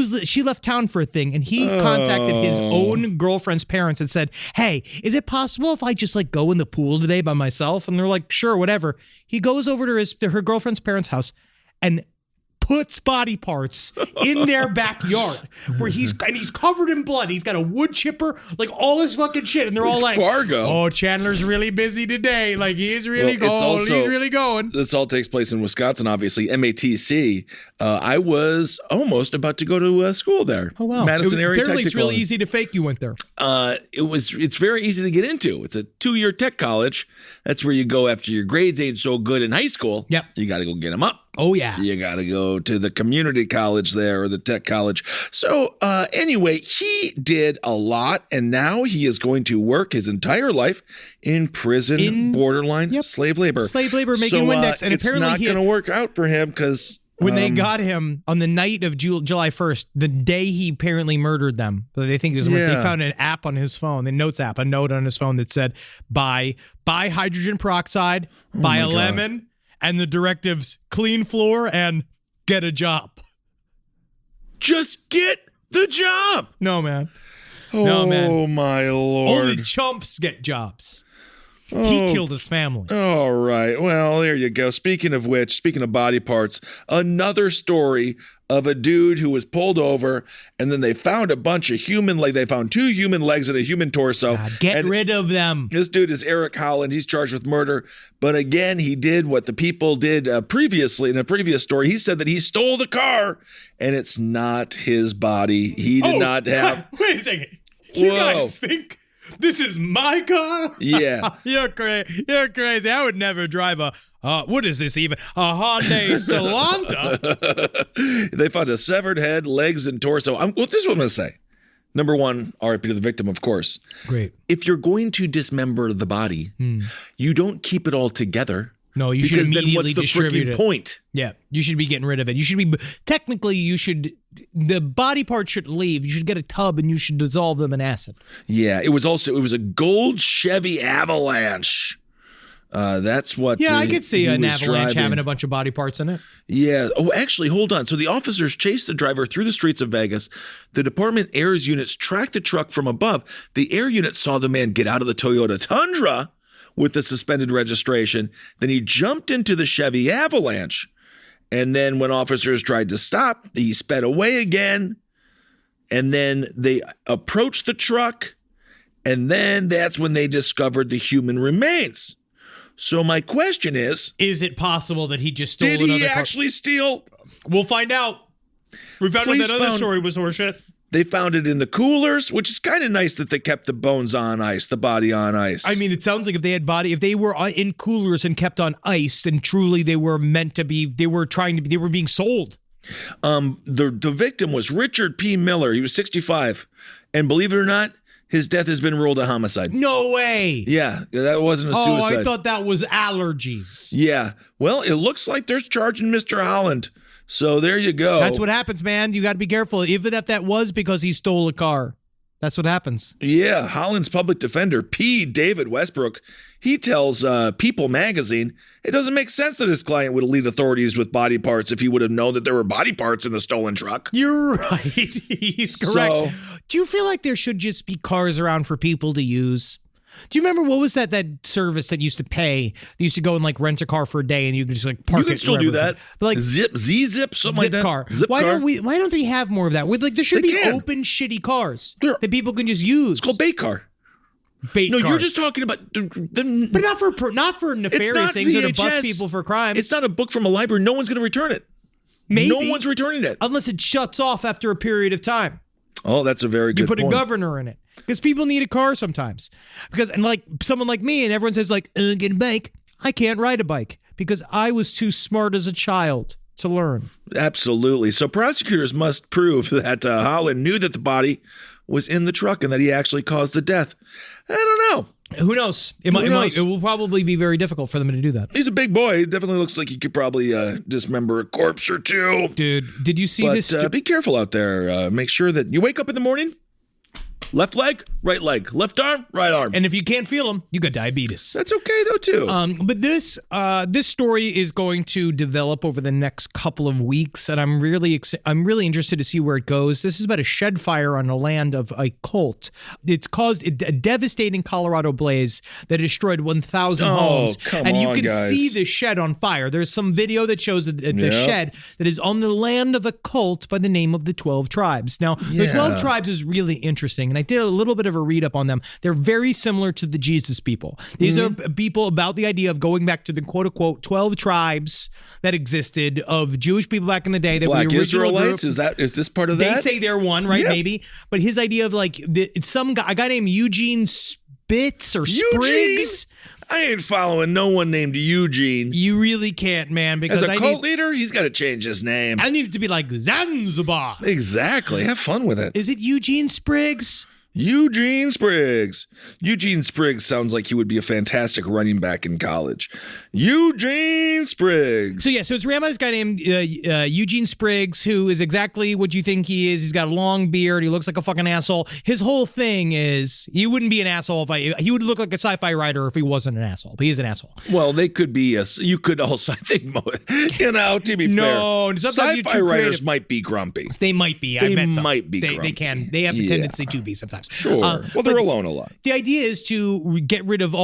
left town for a thing, and he contacted his own girlfriend's parents and said, hey, is it possible if I just like go in the pool today by myself? And they're like, sure, whatever. He goes over to her girlfriend's parents' house and puts body parts in their backyard where he's covered in blood. He's got a wood chipper, like all this fucking shit. And they're all like, Fargo. oh, Chandler's really busy today. Like he's really going. This all takes place in Wisconsin, obviously. MATC. I was almost about to go to school there. Oh, wow. Madison Area Apparently it's Technical. really easy to fake you went there. It's very easy to get into. It's a 2-year tech college. That's where you go after your grades ain't so good in high school. Yep. You got to go get them up. Oh, yeah. You got to go to the community college there or the tech college. So anyway, he did a lot, and now he is going to work his entire life in prison, borderline slave labor. Slave labor, making Windex. And it's apparently not going to work out for him because when they got him on the night of July 1st, the day he apparently murdered them, they think it was they found an app on his phone, the notes app, a note on his phone that said, buy hydrogen peroxide, buy a lemon, and the directives, clean floor and get a job. Just get the job. No, man. Oh, my Lord. Only chumps get jobs. He killed his family. All right. Well, there you go. Speaking of which, speaking of body parts, another story of a dude who was pulled over, and then they found a bunch of they found 2 human legs and a human torso. God, get rid of them. This dude is Eric Holland. He's charged with murder. But again, he did what the people did previously in a previous story. He said that he stole the car, and it's not his body. He did not have. Wait a second. You guys think this is my car? Yeah. You're crazy. You're crazy. I would never drive what is this even? A Hyundai Solanta? They found a severed head, legs, and torso. This is what I'm going to say. Number 1, RIP to the victim, of course. Great. If you're going to dismember the body, you don't keep it all together. No, you should immediately then what's the distribute it. Point? Yeah, you should be getting rid of it. The body part should leave. You should get a tub and you should dissolve them in acid. Yeah, it was a gold Chevy Avalanche. That's what. Yeah, I could see an Avalanche driving. having a bunch of body parts in it. Yeah. Oh, actually, hold on. So the officers chased the driver through the streets of Vegas. The department air's units tracked the truck from above. The air unit saw the man get out of the Toyota Tundra with the suspended registration. Then he jumped into the Chevy Avalanche. And then when officers tried to stop, he sped away again. And then they approached the truck. And then that's when they discovered the human remains. So my question is it possible that he just stole did another he car? actually steal? We'll find out. We found out that other story was horseshit. They found it in the coolers, which is kind of nice that they kept the bones on ice, the body on ice. I mean, it sounds like if they were in coolers and kept on ice, then truly they were meant to be, they were being sold. The victim was Richard P. Miller. He was 65. And believe it or not, his death has been ruled a homicide. No way. Yeah, that wasn't a suicide. Oh, I thought that was allergies. Yeah. Well, it looks like they're charging Mr. Holland. So there you go. That's what happens, man. You got to be careful. Even if that was because he stole a car. That's what happens. Yeah. Holland's public defender, P. David Westbrook, he tells People magazine it doesn't make sense that his client would lead authorities with body parts if he would have known that there were body parts in the stolen truck. You're right. He's correct. So, do you feel like there should just be cars around for people to use? Do you remember what was that service that used to pay? They used to go and like rent a car for a day and you could just like park it. You can still do that. But like Z-Zip, something like that. Car. Zip why car. Why don't we have more of that? There should be open shitty cars that people can just use. It's called bait car. Bait cars. You're just talking about but not for nefarious things or to bust people for crimes. It's not a book from a library. No one's going to return it. Maybe. No one's returning it. Unless it shuts off after a period of time. Oh, that's a very good point. You put a governor in it. Because people need a car sometimes. And like someone like me, and everyone says like, get a bike. I can't ride a bike because I was too smart as a child to learn. Absolutely. So prosecutors must prove that Holland knew that the body was in the truck and that he actually caused the death. I don't know. Who knows? It will probably be very difficult for them to do that. He's a big boy. It definitely looks like he could probably dismember a corpse or two. Dude, did you see this? Be careful out there. Make sure that you wake up in the morning. Left leg, right leg. Left arm, right arm. And if you can't feel them, you got diabetes. That's okay though too. But this story is going to develop over the next couple of weeks, and I'm really interested to see where it goes. This is about a shed fire on the land of a cult. It's caused a devastating Colorado blaze that destroyed 1,000 homes. And you can see the shed on fire. There's some video that shows the shed that is on the land of a cult by the name of the 12 Tribes. Now, the 12 Tribes is really interesting, and I did a little bit of a read up on them. They're very similar to the Jesus people. These are people about the idea of going back to the quote unquote 12 tribes that existed of Jewish people back in the day. That Black were the original Israelites? group. Is this part of that? They say they're one, right? Yeah. Maybe. But his idea of like it's a guy named Eugene Spitz or Spriggs. I ain't following no one named Eugene. You really can't, man. Because as a cult leader, he's got to change his name. I need it to be like Zanzibar. Exactly. Have fun with it. Is it Eugene Spriggs? Eugene Spriggs. Eugene Spriggs sounds like he would be a fantastic running back in college. Eugene Spriggs. So it's ran by this guy named Eugene Spriggs, who is exactly what you think he is. He's got a long beard. He looks like a fucking asshole. His whole thing is he wouldn't be an asshole he would look like a sci-fi writer if he wasn't an asshole. But he is an asshole. Well, they could be you could also, I think, to be fair. No, sci-fi writers might be grumpy. They might be. They might be grumpy. They can. They have a tendency to be sometimes. Sure. Well, they're alone a lot. The idea is to get rid of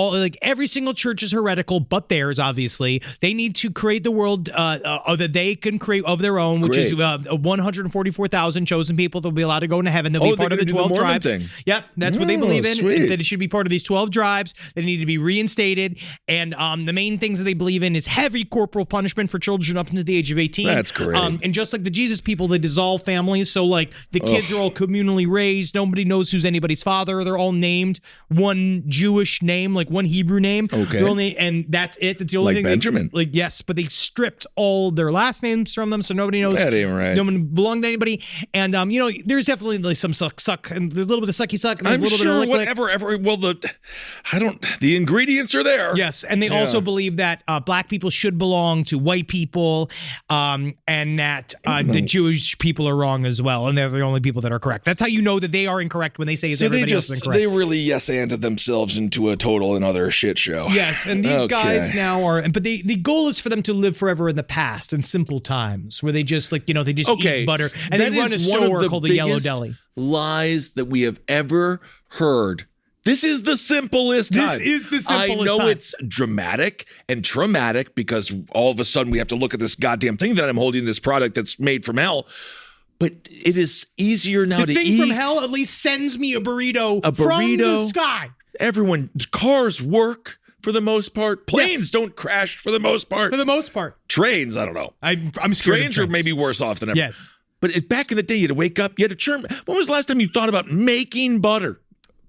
every single church is heretical, but theirs, obviously. They need to create the world that they can create of their own, which is 144,000 chosen people that will be allowed to go into heaven. They'll be part of the 12 tribes. Yep, that's what they believe in. That it should be part of these 12 tribes. They need to be reinstated. And the main things that they believe in is heavy corporal punishment for children up to the age of 18. That's great. And just like the Jesus people, they dissolve families. So like the kids are all communally raised. Nobody knows who's anybody's father. They're all named one Jewish name, like one Hebrew name. Okay. And that's it. That's the only thing. Benjamin. Yes, but they stripped all their last names from them, so nobody knows. That ain't right. No one belonged to anybody. And there's definitely like some suck, and there's a little bit of sucky suck, and there's a little bit of whatever. Well, the ingredients are there. Yes, and they also believe that black people should belong to white people, and that the Jewish people are wrong as well, and they're the only people that are correct. That's how you know that they are incorrect when they say everybody else is incorrect. They really yes-anded themselves into a total and other shit show. Yes, and these guys now are, but the goal is for them to live forever in the past in simple times, where they just eat butter, and they run a store called the Yellow Deli. Lies that we have ever heard. This is the simplest time. This is the simplest I know time. It's dramatic and traumatic because all of a sudden we have to look at this goddamn thing that I'm holding, this product that's made from hell. But it is easier now to eat. The thing from hell at least sends me a burrito from the sky. Cars work for the most part. Planes don't crash for the most part. For the most part. Trains, I don't know. I'm scared of trains. Are maybe worse off than ever. Yes. But back in the day, you had to wake up, you had to churn. When was the last time you thought about making butter?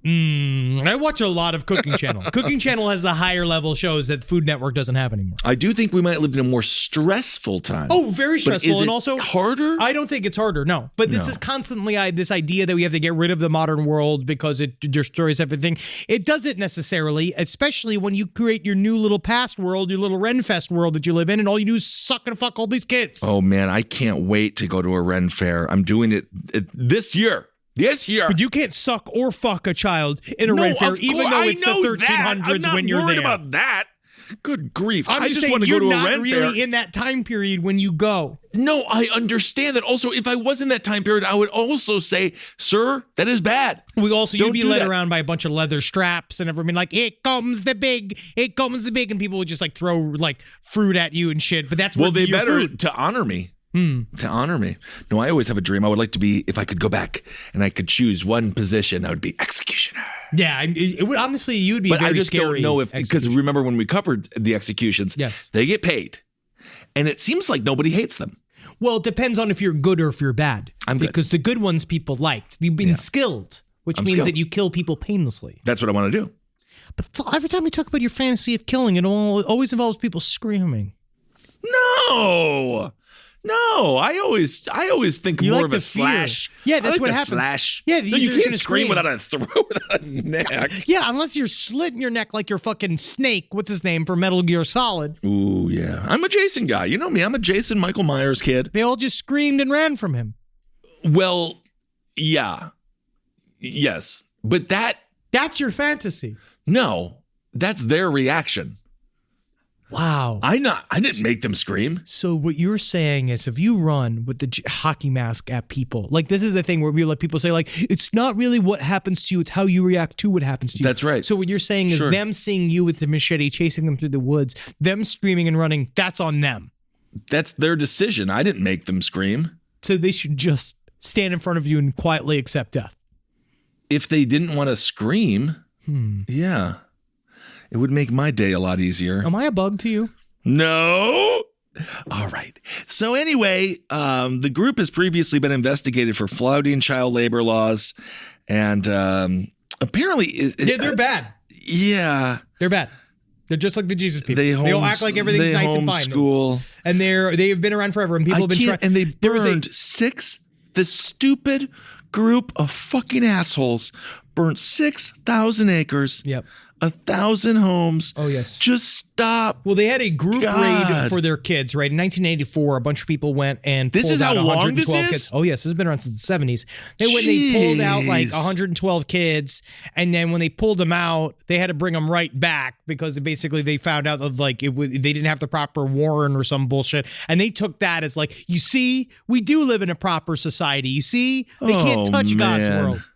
I watch a lot of Cooking Channel. Cooking Channel has the higher level shows that Food Network doesn't have anymore. I do think we might live in a more stressful time. Oh, very stressful. Is and it also harder? I don't think it's harder, no. But this is constantly this idea that we have to get rid of the modern world because it destroys everything. It doesn't necessarily, especially when you create your new little past world, your little Renfest world that you live in, and all you do is suck and fuck all these kids. Oh, man, I can't wait to go to a Ren Fair. I'm doing it this year. Yes, yeah. But you can't suck or fuck a child in a Ren Fair, even though it's the 1300s when you're there. I'm not worried about that. Good grief. I just want to go to a Ren Fair. You're not really in that time period when you go. No, I understand that. Also, if I was in that time period, I would also say, sir, that is bad. You'd be led around by a bunch of leather straps and everything like, here comes the big, and people would just like throw like fruit at you and shit. But that's well, they your better food. to honor me. To honor me. No, I always have a dream. I would like to be, if I could go back and I could choose one position, I would be executioner. Yeah, it would honestly, you'd be but very I just scary. don't know if, because remember when we covered the executions, yes, they get paid. And it seems like nobody hates them. Well, it depends on if you're good or if you're bad. I'm good. Because the good ones people liked. You've been skilled, which means that you kill people painlessly. That's what I want to do. But every time we talk about your fantasy of killing, it always involves people screaming. No, I always think more of a slash. Yeah, that's what happens. Slash. Yeah, no, you can't scream without a throat, without a neck. Yeah, unless you're slitting your neck like your fucking Snake. What's his name for Metal Gear Solid? Ooh, yeah. I'm a Jason guy. You know me. I'm a Jason Michael Myers kid. They all just screamed and ran from him. Well, yeah, yes, but that's your fantasy. No, that's their reaction. Wow. I didn't make them scream. So what you're saying is if you run with the hockey mask at people, like this is the thing where we let people say like, it's not really what happens to you, it's how you react to what happens to you. That's right. So what you're saying is them seeing you with the machete, chasing them through the woods, them screaming and running, that's on them. That's their decision. I didn't make them scream. So they should just stand in front of you and quietly accept death. If they didn't want to scream, yeah. It would make my day a lot easier. Am I a bug to you? No. All right. So anyway, the group has previously been investigated for flouting child labor laws. And apparently... they're bad. Yeah. They're bad. They're just like the Jesus people. They all act like everything's they nice and fine. Homeschool. And they have been around forever. And people have been trying... And they burned this stupid group of fucking assholes burnt 6,000 acres. Yep. 1,000 homes. Oh, yes. Just stop. Well, they had a group raid for their kids, right? In 1984, a bunch of people went and pulled out 112 kids. Oh, yes. This has been around since the 70s. They pulled out like 112 kids. And then when they pulled them out, they had to bring them right back because basically they found out that like they didn't have the proper warrant or some bullshit. And they took that as like, you see, we do live in a proper society. You see, they can't touch God's world.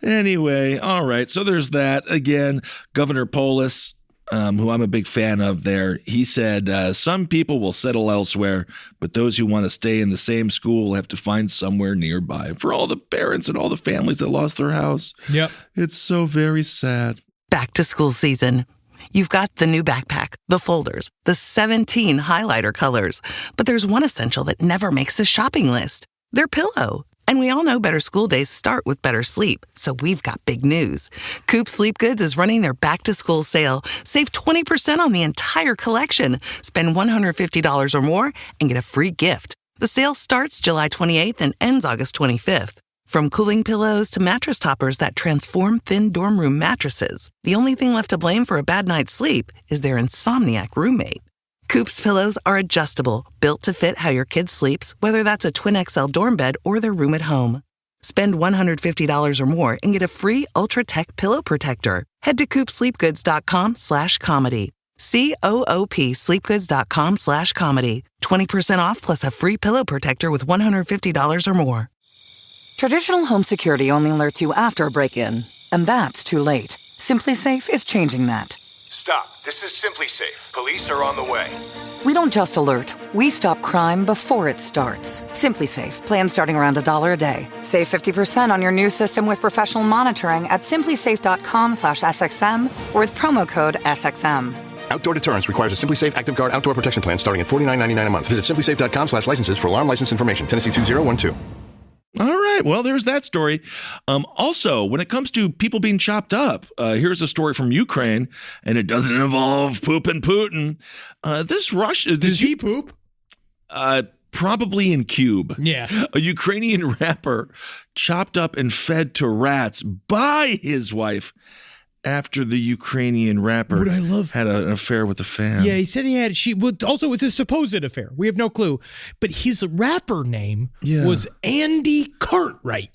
Anyway, all right. So there's that. Again, Governor Polis, who I'm a big fan of there, he said, some people will settle elsewhere, but those who want to stay in the same school will have to find somewhere nearby. For all the parents and all the families that lost their house. Yep. It's so very sad. Back to school season. You've got the new backpack, the folders, the 17 highlighter colors. But there's one essential that never makes the shopping list. Their pillow. And we all know better school days start with better sleep, so we've got big news. Coop Sleep Goods is running their back-to-school sale. Save 20% on the entire collection. Spend $150 or more and get a free gift. The sale starts July 28th and ends August 25th. From cooling pillows to mattress toppers that transform thin dorm room mattresses, the only thing left to blame for a bad night's sleep is their insomniac roommate. Coop's pillows are adjustable, built to fit how your kid sleeps, whether that's a twin XL dorm bed or their room at home. Spend $150 or more and get a free Ultra Tech pillow protector. Head to coopsleepgoods.com/comedy. COOP sleepgoods.com/comedy. 20% off plus a free pillow protector with $150 or more. Traditional home security only alerts you after a break-in, and that's too late. Simply Safe is changing that. Stop. This is Simply Safe. Police are on the way. We don't just alert. We stop crime before it starts. Simply Safe. Plan starting around $1 a day. Save 50% on your new system with professional monitoring at simplysafe.com/SXM or with promo code SXM. Outdoor deterrence requires a Simply Safe Active Guard outdoor protection plan starting at $49.99 a month. Visit simplysafe.com/licenses for alarm license information. Tennessee 2012. All right. Well, there's that story. Also, when it comes to people being chopped up, here's a story from Ukraine, and it doesn't involve pooping Putin. Does he poop? Probably in Cube. Yeah. A Ukrainian rapper chopped up and fed to rats by his wife after the Ukrainian rapper had an affair with a fan. Yeah, he said also it's a supposed affair. We have no clue. But his rapper name was Andy Cartwright.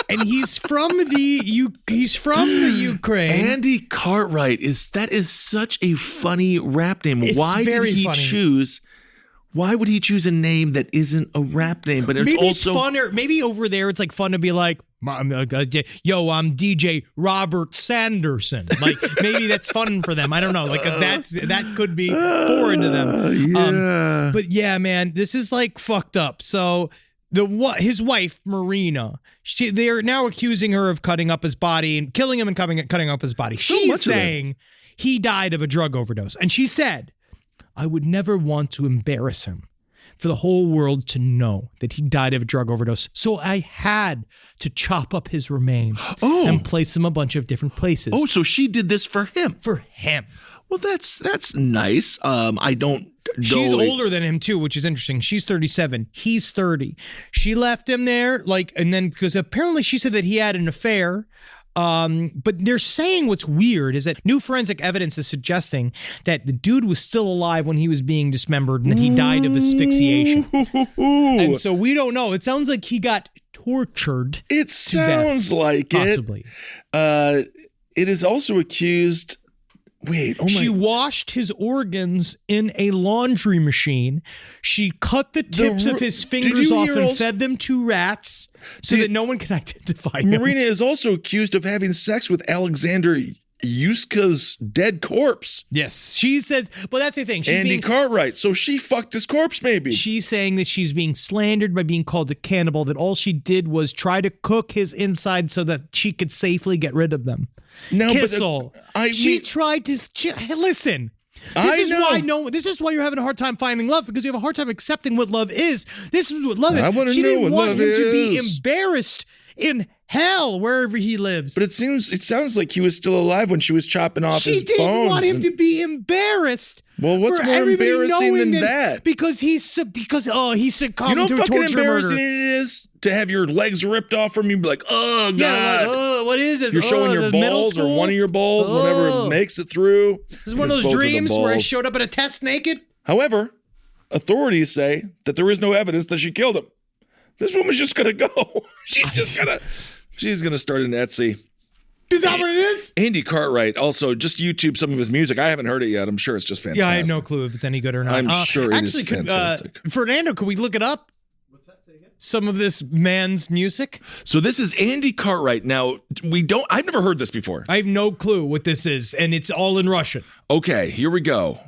And he's from the Ukraine. Andy Cartwright that is such a funny rap name. Why would he choose a name that isn't a rap name? But it's maybe also it's funner. Maybe over there it's like fun to be like, I'm DJ Robert Sanderson. Like maybe that's fun for them. I don't know. Like that could be foreign to them. Yeah. But yeah, man, this is like fucked up. So his wife Marina, they're now accusing her of cutting up his body and killing him and cutting up his body. She's saying he died of a drug overdose, and she said, I would never want to embarrass him for the whole world to know that he died of a drug overdose. So I had to chop up his remains and place him a bunch of different places. Oh, so she did this for him? For him. Well, that's nice. I don't know. She's older than him too, which is interesting. She's 37. He's 30. She left him there, and then because apparently she said that he had an affair. But they're saying what's weird is that new forensic evidence is suggesting that the dude was still alive when he was being dismembered and that he died of asphyxiation. And so we don't know. It sounds like he got tortured. It sounds like possibly. It is also accused. She washed his organs in a laundry machine. She cut the tips of his fingers off and fed them to rats so that no one could identify him. Marina is also accused of having sex with Alexander Yuska's dead corpse. Yes, she said, well, that's the thing. Andy Cartwright. So she fucked his corpse, maybe. She's saying that she's being slandered by being called a cannibal, that all she did was try to cook his inside so that she could safely get rid of them. No, Kissel. She tried to listen. This is why you're having a hard time finding love, because you have a hard time accepting what love is. This is what love is. I want to know what love is. She didn't want him to be embarrassed in hell wherever he lives. But it sounds like he was still alive when she was chopping off his bones. She didn't want him to be embarrassed. Well, what's more embarrassing than that? Because he succumbed to torture murder. You know how fucking embarrassing it is to have your legs ripped off from you and be like, oh, God. Yeah, what is this? You're showing your balls or one of your balls whenever it makes it through. This is one of those dreams where I showed up at a test naked. However, authorities say that there is no evidence that she killed him. This woman's just going to go. She's going to start an Etsy. Is that what it is? Andy Cartwright. Also, just YouTube some of his music. I haven't heard it yet. I'm sure it's just fantastic. Yeah, I have no clue if it's any good or not. I'm sure it is fantastic. Fernando, could we look it up? What's that? Say again? Some of this man's music? So this is Andy Cartwright. Now, I've never heard this before. I have no clue what this is, and it's all in Russian. Okay, here we go.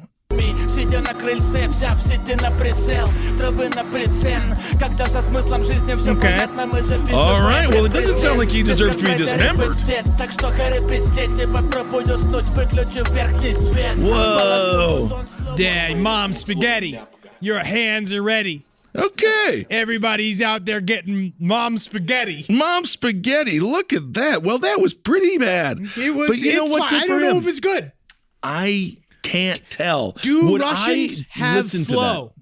Сидя на крыльце, взяв сети на прицел, травы на прицен, когда за смыслом жизни все понятно, мы записываем. All right, well, it doesn't sound like he deserves to be dismembered. Так что Харри пиздеть, ты попробуй уснуть, выключи верхний свет. Whoa. Dad, Mom Spaghetti, your hands are ready. Okay. Everybody's out there getting Mom Spaghetti. Mom Spaghetti, look at that. Well, that was pretty bad. It was, but you know what? I don't know if it's good. I can't tell. Do Russians have flow?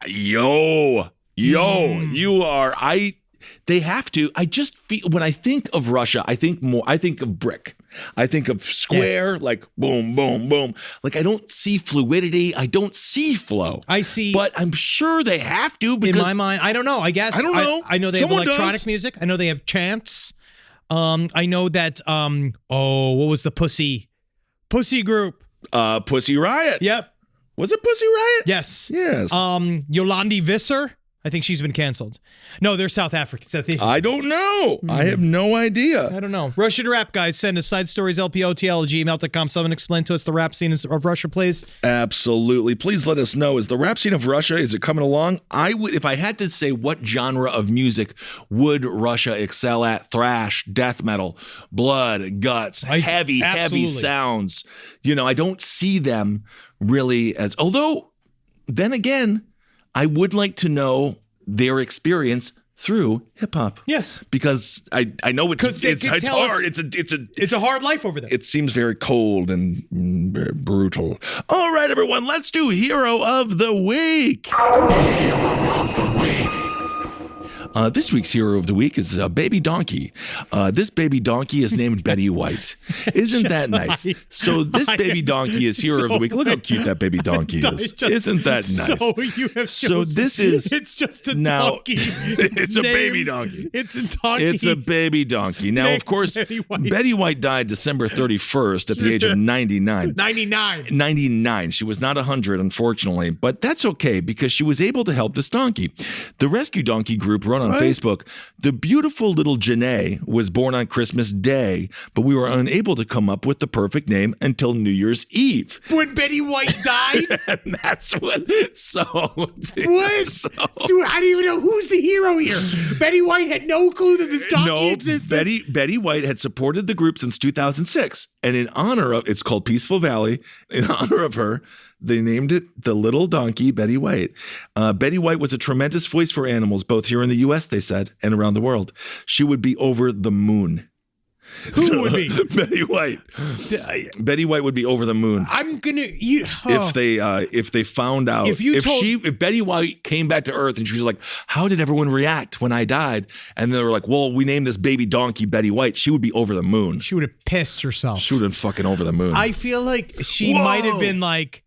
Yo, you are. They have to. I just feel when I think of Russia, I think of brick. I think of square, like boom, boom, boom. Like I don't see fluidity. I don't see flow. I see. But I'm sure they have to because in my mind, I don't know. I guess I don't know. I know they have electronic music. I know they have chants. I know that what was the Pussy group? Pussy Riot. Yep. Was it Pussy Riot? Yes. Yes. Yolandi Visser. I think she's been canceled. No, they're South Africans. I don't know. I have no idea. I don't know. Russian rap guys, send us side stories, lpotl@gmail.com. Someone explain to us the rap scene of Russia, please. Absolutely. Please let us know. Is the rap scene of Russia, is it coming along? I would, if I had to say what genre of music would Russia excel at, thrash, death metal, blood, guts, heavy sounds. I don't see them really as, although then again, I would like to know their experience through hip hop. Yes, because I know it's hard. It's a hard life over there. It seems very cold and very brutal. All right, everyone, let's do Hero of the Week. This week's Hero of the Week is a baby donkey. This baby donkey is named Betty White. Isn't that nice? So this baby donkey is Hero of the Week. Look how cute that baby donkey is. Isn't that nice? It's just a donkey. It's a baby donkey. It's a donkey. It's a baby donkey. Now, of course, Betty White died December 31st at the age of 99. 99. She was not 100, unfortunately, but that's okay because she was able to help this donkey. The rescue donkey group run on Facebook. The beautiful little Janae was born on Christmas Day, but we were unable to come up with the perfect name until New Year's Eve. When Betty White died? And that's what. So. What? So I don't even know who's the hero here. Betty White had no clue that this donkey existed. Betty White had supported the group since 2006, and in honor of, it's called Peaceful Valley. In honor of her, they named it the little donkey Betty White. Betty White was a tremendous voice for animals, both here in the U.S., they said, and around the world. She would be over the moon. Who would be? Betty White. Betty White would be over the moon. I'm gonna. If they found out, if Betty White came back to Earth and she was like, "How did everyone react when I died?" and they were like, "Well, we named this baby donkey Betty White," she would be over the moon. She would have pissed herself. She would have been fucking over the moon. I feel like she might have been like,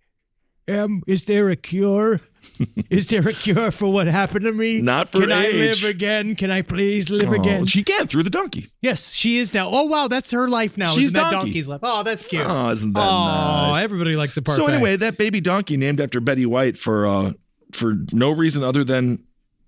"Is there a cure? Is there a cure for what happened to me? Not for Can age. I live again? Can I please live again?" She can through the donkey. Yes, she is now. Oh, wow, that's her life now. She's Isn't that donkey. donkey's life? Oh, that's cute. Oh, isn't that nice? Everybody likes a parfait. So anyway, that baby donkey named after Betty White for no reason other than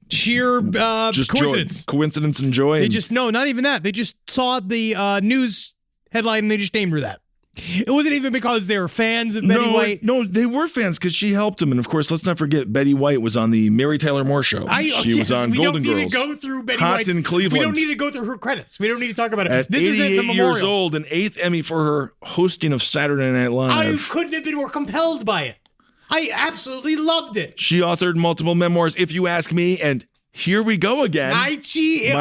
sheer just coincidence. Coincidence and joy. Not even that. They just saw the news headline and they just named her that. It wasn't even because they were fans of Betty White. No, they were fans because she helped them. And of course, let's not forget Betty White was on the Mary Tyler Moore Show. She was on Golden Girls. We don't need to go through Betty Hot White's. in Cleveland. We don't need to go through her credits. We don't need to talk about it. At This 88 isn't the memorial. years old, an 8th Emmy for her hosting of Saturday Night Live. I couldn't have been more compelled by it. I absolutely loved it. She authored multiple memoirs, if you ask me, and here we go again. My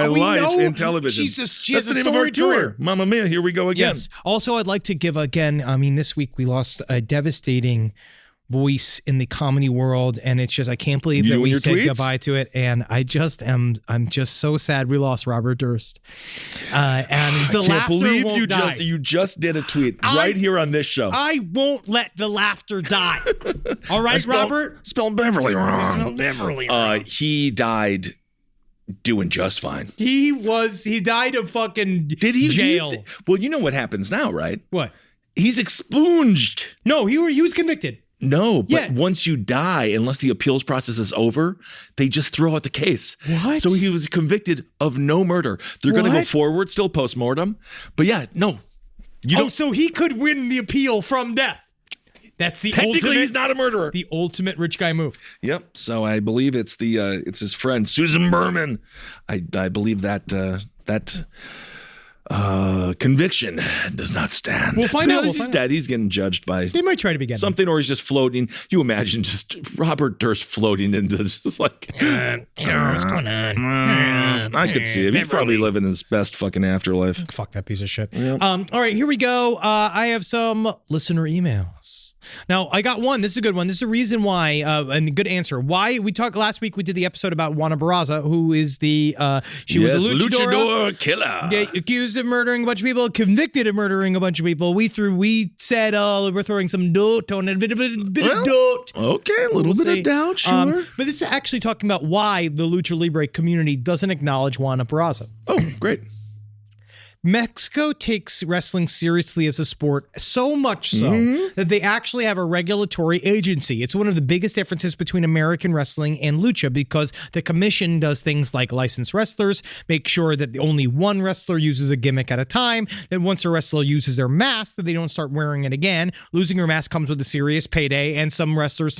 life in television. She That's has the a name of our story to her. tour. Mamma Mia, here we go again. Yes. Also, I'd like to give again, this week we lost a devastating voice in the comedy world, and it's just, I can't believe that we said goodbye to it, and I'm just so sad we lost Robert Durst. And the laughter won't die. You just did a tweet right here on this show. I won't let the laughter die. All right, Robert? Spelled Beverly wrong. Spelled Beverly wrong. He died doing just fine. He died of fucking jail. Well, you know what happens now, right? What? He's expunged. No, he was convicted. No, but once you die, unless the appeals process is over, they just throw out the case. What? So he was convicted of no murder. They're going to go forward, still post-mortem. But yeah, no. So he could win the appeal from death. That's the Technically, he's not a murderer. The ultimate rich guy move. Yep. So I believe it's it's his friend Susan Berman. I believe that conviction does not stand. We'll find out. He's dead. He's getting judged by. They might try to begin something, or he's just floating. You imagine just Robert Durst floating into this, just like, what's going on? I could see him. He's probably living his best fucking afterlife. Fuck that piece of shit. Yep. All right, here we go. I have some listener emails. Now, I got one. This is a good one. This is a reason why, and a good answer. Why we talked last week, we did the episode about Juana Barraza, who is she was a luchador killer. Accused of murdering a bunch of people, convicted of murdering a bunch of people. We said, we're throwing some dirt on it, a bit of dirt. Okay, a little bit of doubt, sure. But this is actually talking about why the Lucha Libre community doesn't acknowledge Juana Barraza. Oh, great. Mexico takes wrestling seriously as a sport, so much so that they actually have a regulatory agency. It's one of the biggest differences between American wrestling and lucha because the commission does things like license wrestlers, make sure that only one wrestler uses a gimmick at a time, that once a wrestler uses their mask, that they don't start wearing it again. Losing your mask comes with a serious payday, and some wrestlers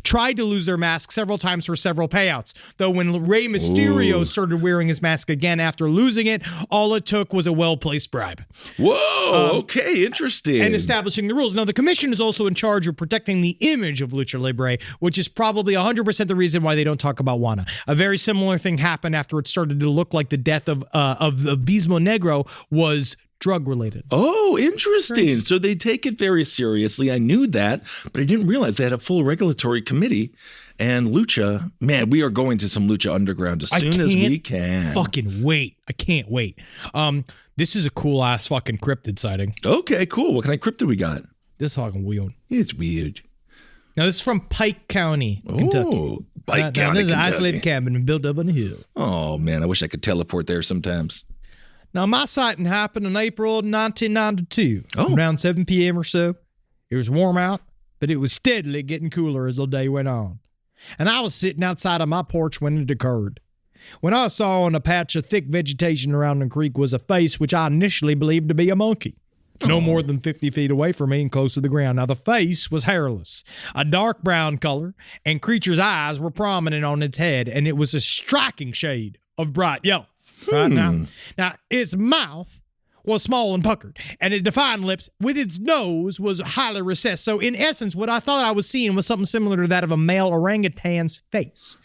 tried to lose their mask several times for several payouts. Though when Rey Mysterio started wearing his mask again after losing it, all it took was a well-placed bribe. Whoa, okay, interesting. And establishing the rules. Now, the commission is also in charge of protecting the image of Lucha Libre, which is probably 100% the reason why they don't talk about Juana. A very similar thing happened after it started to look like the death of Abismo Negro was drug-related. Oh, interesting. So they take it very seriously. I knew that, but I didn't realize they had a full regulatory committee. And Lucha, man, we are going to some Lucha Underground as soon as we can. Fucking wait. I can't wait. This is a cool-ass fucking cryptid sighting. Okay, cool. What kind of cryptid we got? This is fucking weird. It's weird. Now, this is from Pike County, Kentucky. Oh, Pike County, This is an Kentucky. isolated cabin built up on a hill. Oh, man, I wish I could teleport there sometimes. Now, my sighting happened in April 1992, around 7 p.m. or so. It was warm out, but it was steadily getting cooler as the day went on. And I was sitting outside on my porch when it occurred. When I saw on a patch of thick vegetation around the creek was a face which I initially believed to be a monkey. No more than 50 feet away from me and close to the ground. Now, the face was hairless, a dark brown color, and creature's eyes were prominent on its head, and it was a striking shade of bright yellow. Right now, its mouth was small and puckered, and its defined lips with its nose was highly recessed. So, in essence, what I thought I was seeing was something similar to that of a male orangutan's face,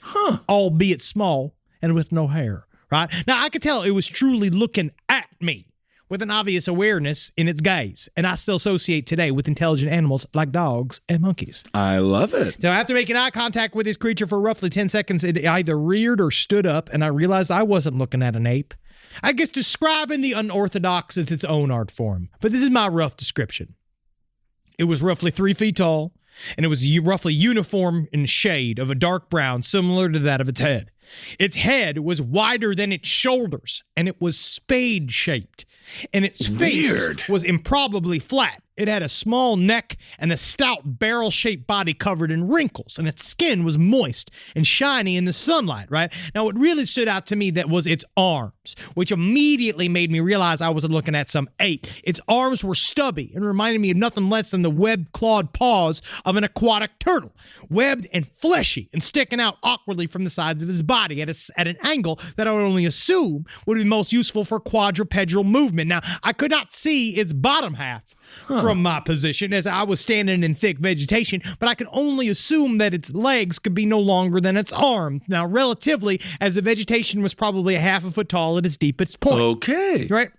albeit small and with no hair. Right now, I could tell it was truly looking at me with an obvious awareness in its gaze, and I still associate today with intelligent animals like dogs and monkeys. I love it. So after making eye contact with this creature for roughly 10 seconds, it either reared or stood up, and I realized I wasn't looking at an ape. I guess describing the unorthodox is its own art form, but this is my rough description. It was roughly 3 feet tall, and it was roughly uniform in shade of a dark brown, similar to that of its head. Its head was wider than its shoulders, and it was spade-shaped. And its face was improbably flat. It had a small neck and a stout barrel-shaped body covered in wrinkles, and its skin was moist and shiny in the sunlight, right? Now, what really stood out to me that was its arms, which immediately made me realize I wasn't looking at some ape. Its arms were stubby and reminded me of nothing less than the webbed clawed paws of an aquatic turtle, webbed and fleshy and sticking out awkwardly from the sides of his body at an angle that I would only assume would be most useful for quadrupedal movement. Now, I could not see its bottom half from my position as I was standing in thick vegetation, but I could only assume that its legs could be no longer than its arms. Now, relatively, as the vegetation was probably a half a foot tall at its deepest point. Okay. Right?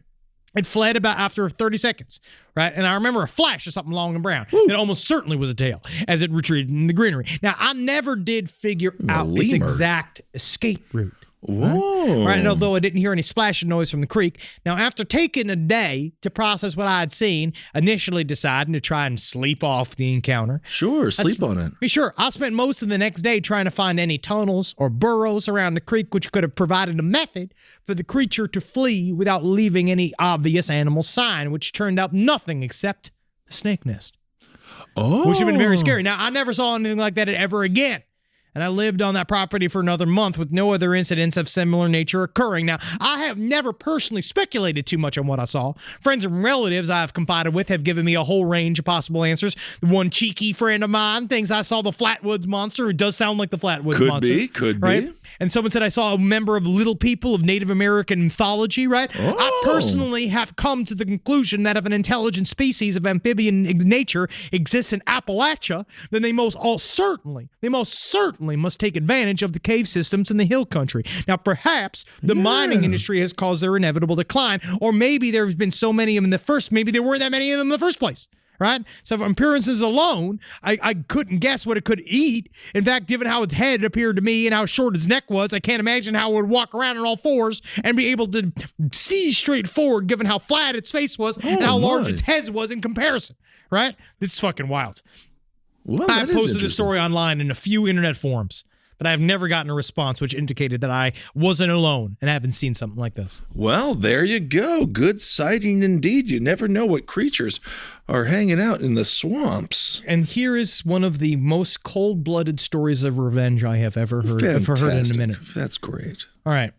It fled about after 30 seconds, right? And I remember a flash of something long and brown. It almost certainly was a tail as it retreated in the greenery. Now, I never did figure out its exact escape route. Whoa. Right, and although I didn't hear any splashing noise from the creek. Now, after taking a day to process what I had seen, initially deciding to try and sleep off the encounter. Sure, sleep on it. Sure. I spent most of the next day trying to find any tunnels or burrows around the creek which could have provided a method for the creature to flee without leaving any obvious animal sign, which turned out nothing except a snake nest. Oh. Which had been very scary. Now, I never saw anything like that ever again. And I lived on that property for another month with no other incidents of similar nature occurring. Now, I have never personally speculated too much on what I saw. Friends and relatives I have confided with have given me a whole range of possible answers. One cheeky friend of mine thinks I saw the Flatwoods Monster. It does sound like the Flatwoods Monster. Could right? be. And someone said I saw a member of Little People of Native American mythology, right? Oh. I personally have come to the conclusion that if an intelligent species of amphibian nature exists in Appalachia, then they most certainly must take advantage of the cave systems in the hill country. Now, perhaps the mining industry has caused their inevitable decline, or maybe there have been so many of them maybe there weren't that many of them in the first place. Right? So from appearances alone, I couldn't guess what it could eat. In fact, given how its head appeared to me and how short its neck was, I can't imagine how it would walk around on all fours and be able to see straight forward, given how flat its face was and how large its head was in comparison. Right? This is fucking wild. Well, I posted this story online in a few internet forums. but I've never gotten a response which indicated that I wasn't alone and haven't seen something like this. Well, there you go. Good sighting indeed. You never know what creatures are hanging out in the swamps. And here is one of the most cold-blooded stories of revenge I have ever heard. Fantastic. Ever heard in a minute. That's great. All right.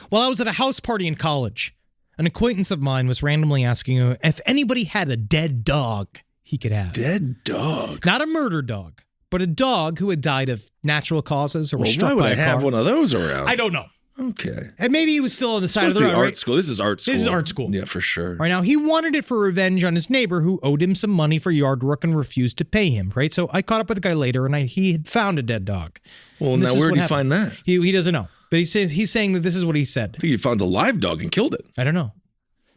While I was at a house party in college, an acquaintance of mine was randomly asking if anybody had a dead dog he could have. Dead dog? Not a murder dog, but a dog who had died of natural causes or was struck by a car. Why would I have one of those around? I don't know. Okay. And maybe he was still on the side of the road, art right? school. This is art school. This is art school. Yeah, for sure. Right now, he wanted it for revenge on his neighbor who owed him some money for yard work and refused to pay him, right? So I caught up with the guy later, and he had found a dead dog. Well, now where did he find that? He doesn't know. But he's saying that this is what he said. I think he found a live dog and killed it. I don't know.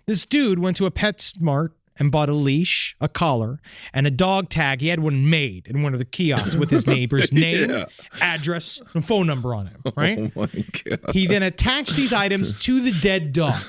This dude went to a PetSmart and bought a leash, a collar, and a dog tag. He had one made in one of the kiosks with his neighbor's name, address, and phone number on it, right? Oh, my God. He then attached these items to the dead dog.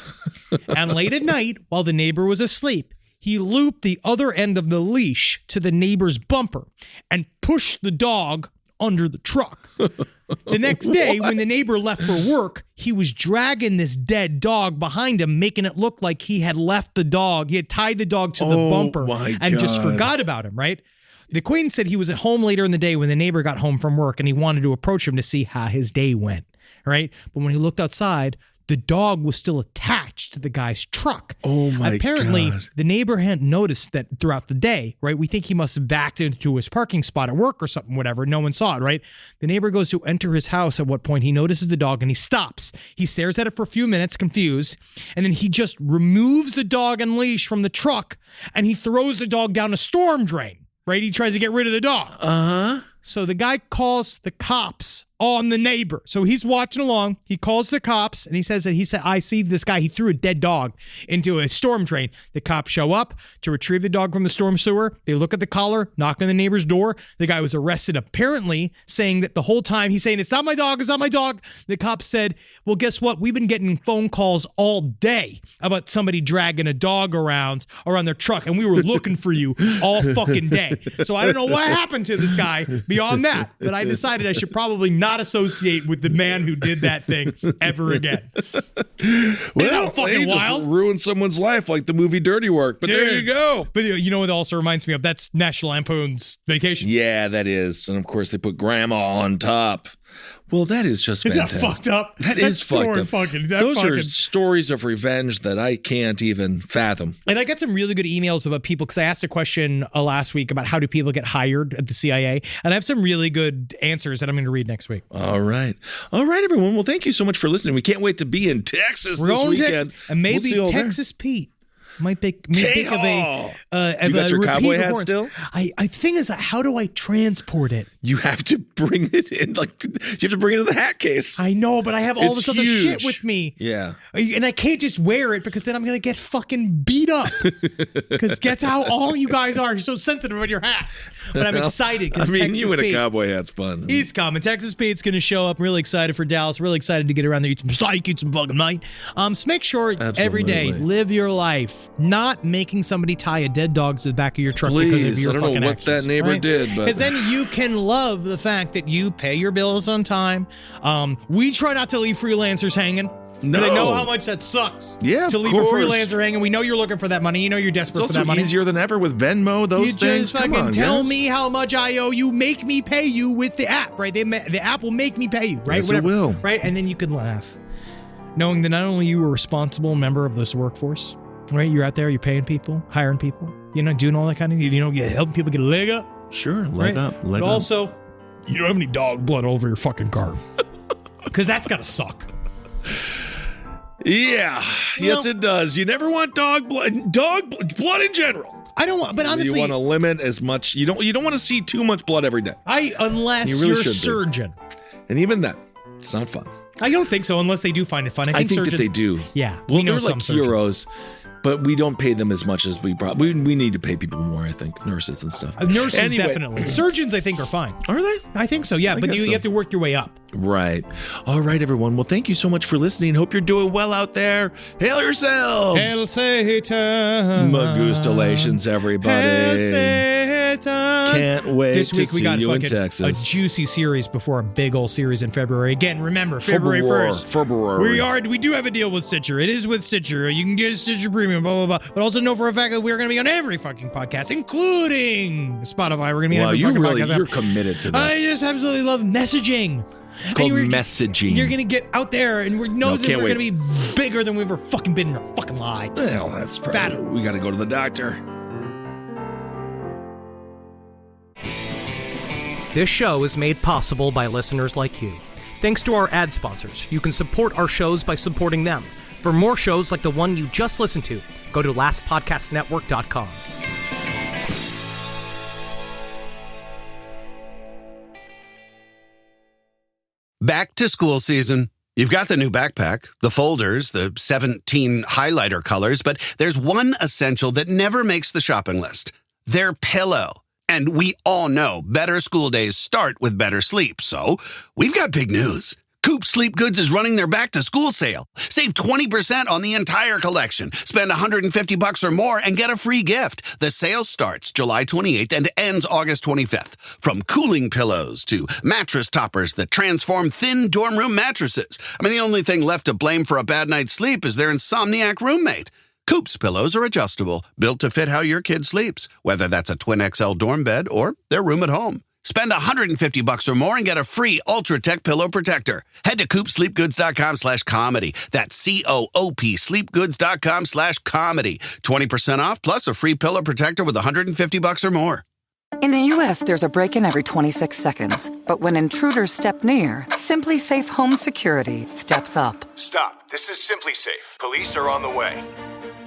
And late at night, while the neighbor was asleep, he looped the other end of the leash to the neighbor's bumper and pushed the dog under the truck. The next day, when the neighbor left for work, he was dragging this dead dog behind him, making it look like he had left the dog. He had tied the dog to the bumper and just forgot about him, right? The Queen said he was at home later in the day when the neighbor got home from work and he wanted to approach him to see how his day went, right? But when he looked outside, the dog was still attached to the guy's truck. Oh, my Apparently, God. the neighbor hadn't noticed that throughout the day, right? We think he must have backed into his parking spot at work or something, whatever. No one saw it, right? The neighbor goes to enter his house, at what point he notices the dog and he stops. He stares at it for a few minutes, confused, and then he just removes the dog and leash from the truck and he throws the dog down a storm drain, right? He tries to get rid of the dog. Uh-huh. So the guy calls the cops on the neighbor. So he's watching along. He calls the cops and he said, I see this guy. He threw a dead dog into a storm drain. The cops show up to retrieve the dog from the storm sewer. They look at the collar, knock on the neighbor's door. The guy was arrested, apparently saying that the whole time he's saying, it's not my dog, it's not my dog. The cops said, well, guess what? We've been getting phone calls all day about somebody dragging a dog around their truck, and we were looking for you all fucking day. So I don't know what happened to this guy beyond that, but I decided I should probably not associate with the man who did that thing ever again. Well, fucking wild? Just ruined someone's life like the movie Dirty Work, but there you go. But you know what it also reminds me of? That's National Lampoon's Vacation. Yeah, that is. And of course, they put Grandma on top. Well, that is just fantastic. Is that fucked up? That's fucked up. Those are stories of revenge that I can't even fathom. And I got some really good emails about people, because I asked a question last week about how do people get hired at the CIA, and I have some really good answers that I'm going to read next week. All right, everyone. Well, thank you so much for listening. We can't wait to be in Texas this weekend. And maybe Texas Pete might make of a you got your cowboy hat still? I thing is, how do I transport it? You have to bring it in, you have to bring it in the hat case. I know, but I have all this other huge shit with me. Yeah. And I can't just wear it because then I'm going to get fucking beat up. Because that's how all you guys are. You're so sensitive about your hats. But I'm excited because you in a cowboy hat's fun. He's coming. Texas Pete's going to show up. Really excited for Dallas. Really excited to get around there. Eat some steak, eat some fucking meat. So make sure every day, live your life. Not making somebody tie a dead dog to the back of your truck because of your fucking actions. I don't know what that neighbor did, but because then you can love the fact that you pay your bills on time. We try not to leave freelancers hanging. No. Because I know how much that sucks. Yeah, to leave a freelancer hanging. We know you're looking for that money. You know you're desperate for that money. It's also easier than ever with Venmo, those things. You just fucking tell me how much I owe you. Make me pay you with the app, right? The app will make me pay you, right? Yes, it will. Right? And then you can laugh, knowing that not only you are a responsible member of this workforce, right? You're out there, you're paying people, hiring people, doing all that kind of, you're helping people get a leg up. Sure, leg up. But also, you don't have any dog blood all over your fucking car. Because that's got to suck. Yeah. Yes, it does. You never want dog blood in general. I don't want, but honestly, you want to limit as much. You don't want to see too much blood every day. Unless you're a surgeon. And even that, it's not fun. I don't think so, unless they do find it fun. I think surgeons, that they do. Yeah. Well, they're like heroes, but we don't pay them as much as we need to pay people more, I think. Nurses and stuff. Nurses, definitely. Surgeons, I think, are fine. Are they? I think so, yeah. But you have to work your way up. Right. All right, everyone. Well, thank you so much for listening. Hope you're doing well out there. Hail yourselves. Hail Satan. Magustalations, everybody. Hail Satan. time. Can't wait This week to we see got you in fucking Texas. a juicy series before a big old series in February. Again, remember, February 1st. February. We do have a deal with Stitcher. It is with Stitcher. You can get a Stitcher Premium, blah, blah, blah. But also know for a fact that we're going to be on every fucking podcast, including Spotify. We're going to be on every fucking podcast. You're committed to this. I just absolutely love messaging. It's called messaging. You're going to get out there, and we know that we're going to be bigger than we've ever fucking been in our fucking lives. Well, that's probably... We got to go to the doctor. This show is made possible by listeners like you. Thanks to our ad sponsors, you can support our shows by supporting them. For more shows like the one you just listened to, go to lastpodcastnetwork.com. Back to school season. You've got the new backpack, the folders, the 17 highlighter colors, but there's one essential that never makes the shopping list. Their pillow. And we all know better school days start with better sleep. So we've got big news. Coop Sleep Goods is running their back-to-school sale. Save 20% on the entire collection. Spend $150 or more and get a free gift. The sale starts July 28th and ends August 25th. From cooling pillows to mattress toppers that transform thin dorm room mattresses. I mean, the only thing left to blame for a bad night's sleep is their insomniac roommate. Coop's pillows are adjustable, built to fit how your kid sleeps, whether that's a twin XL dorm bed or their room at home. Spend $150 or more and get a free Ultra Tech pillow protector. Head to coopsleepgoods.com/comedy. That's COOP sleepgoods.com/comedy. 20% off plus a free pillow protector with $150 or more. In the U.S., there's a break-in every 26 seconds. But when intruders step near, Simply Safe Home Security steps up. Stop. This is Simply Safe. Police are on the way.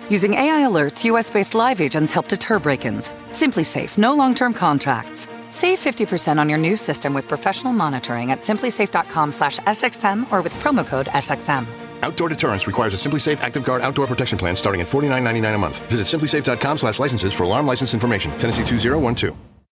Using AI alerts, U.S.-based live agents help deter break-ins. Simply Safe, no long-term contracts. Save 50% on your new system with professional monitoring at simplysafe.com/SXM or with promo code SXM. Outdoor deterrence requires a Simply Safe Active Guard outdoor protection plan starting at $49.99 a month. Visit simplysafe.com/licenses for alarm license information. Tennessee 2012.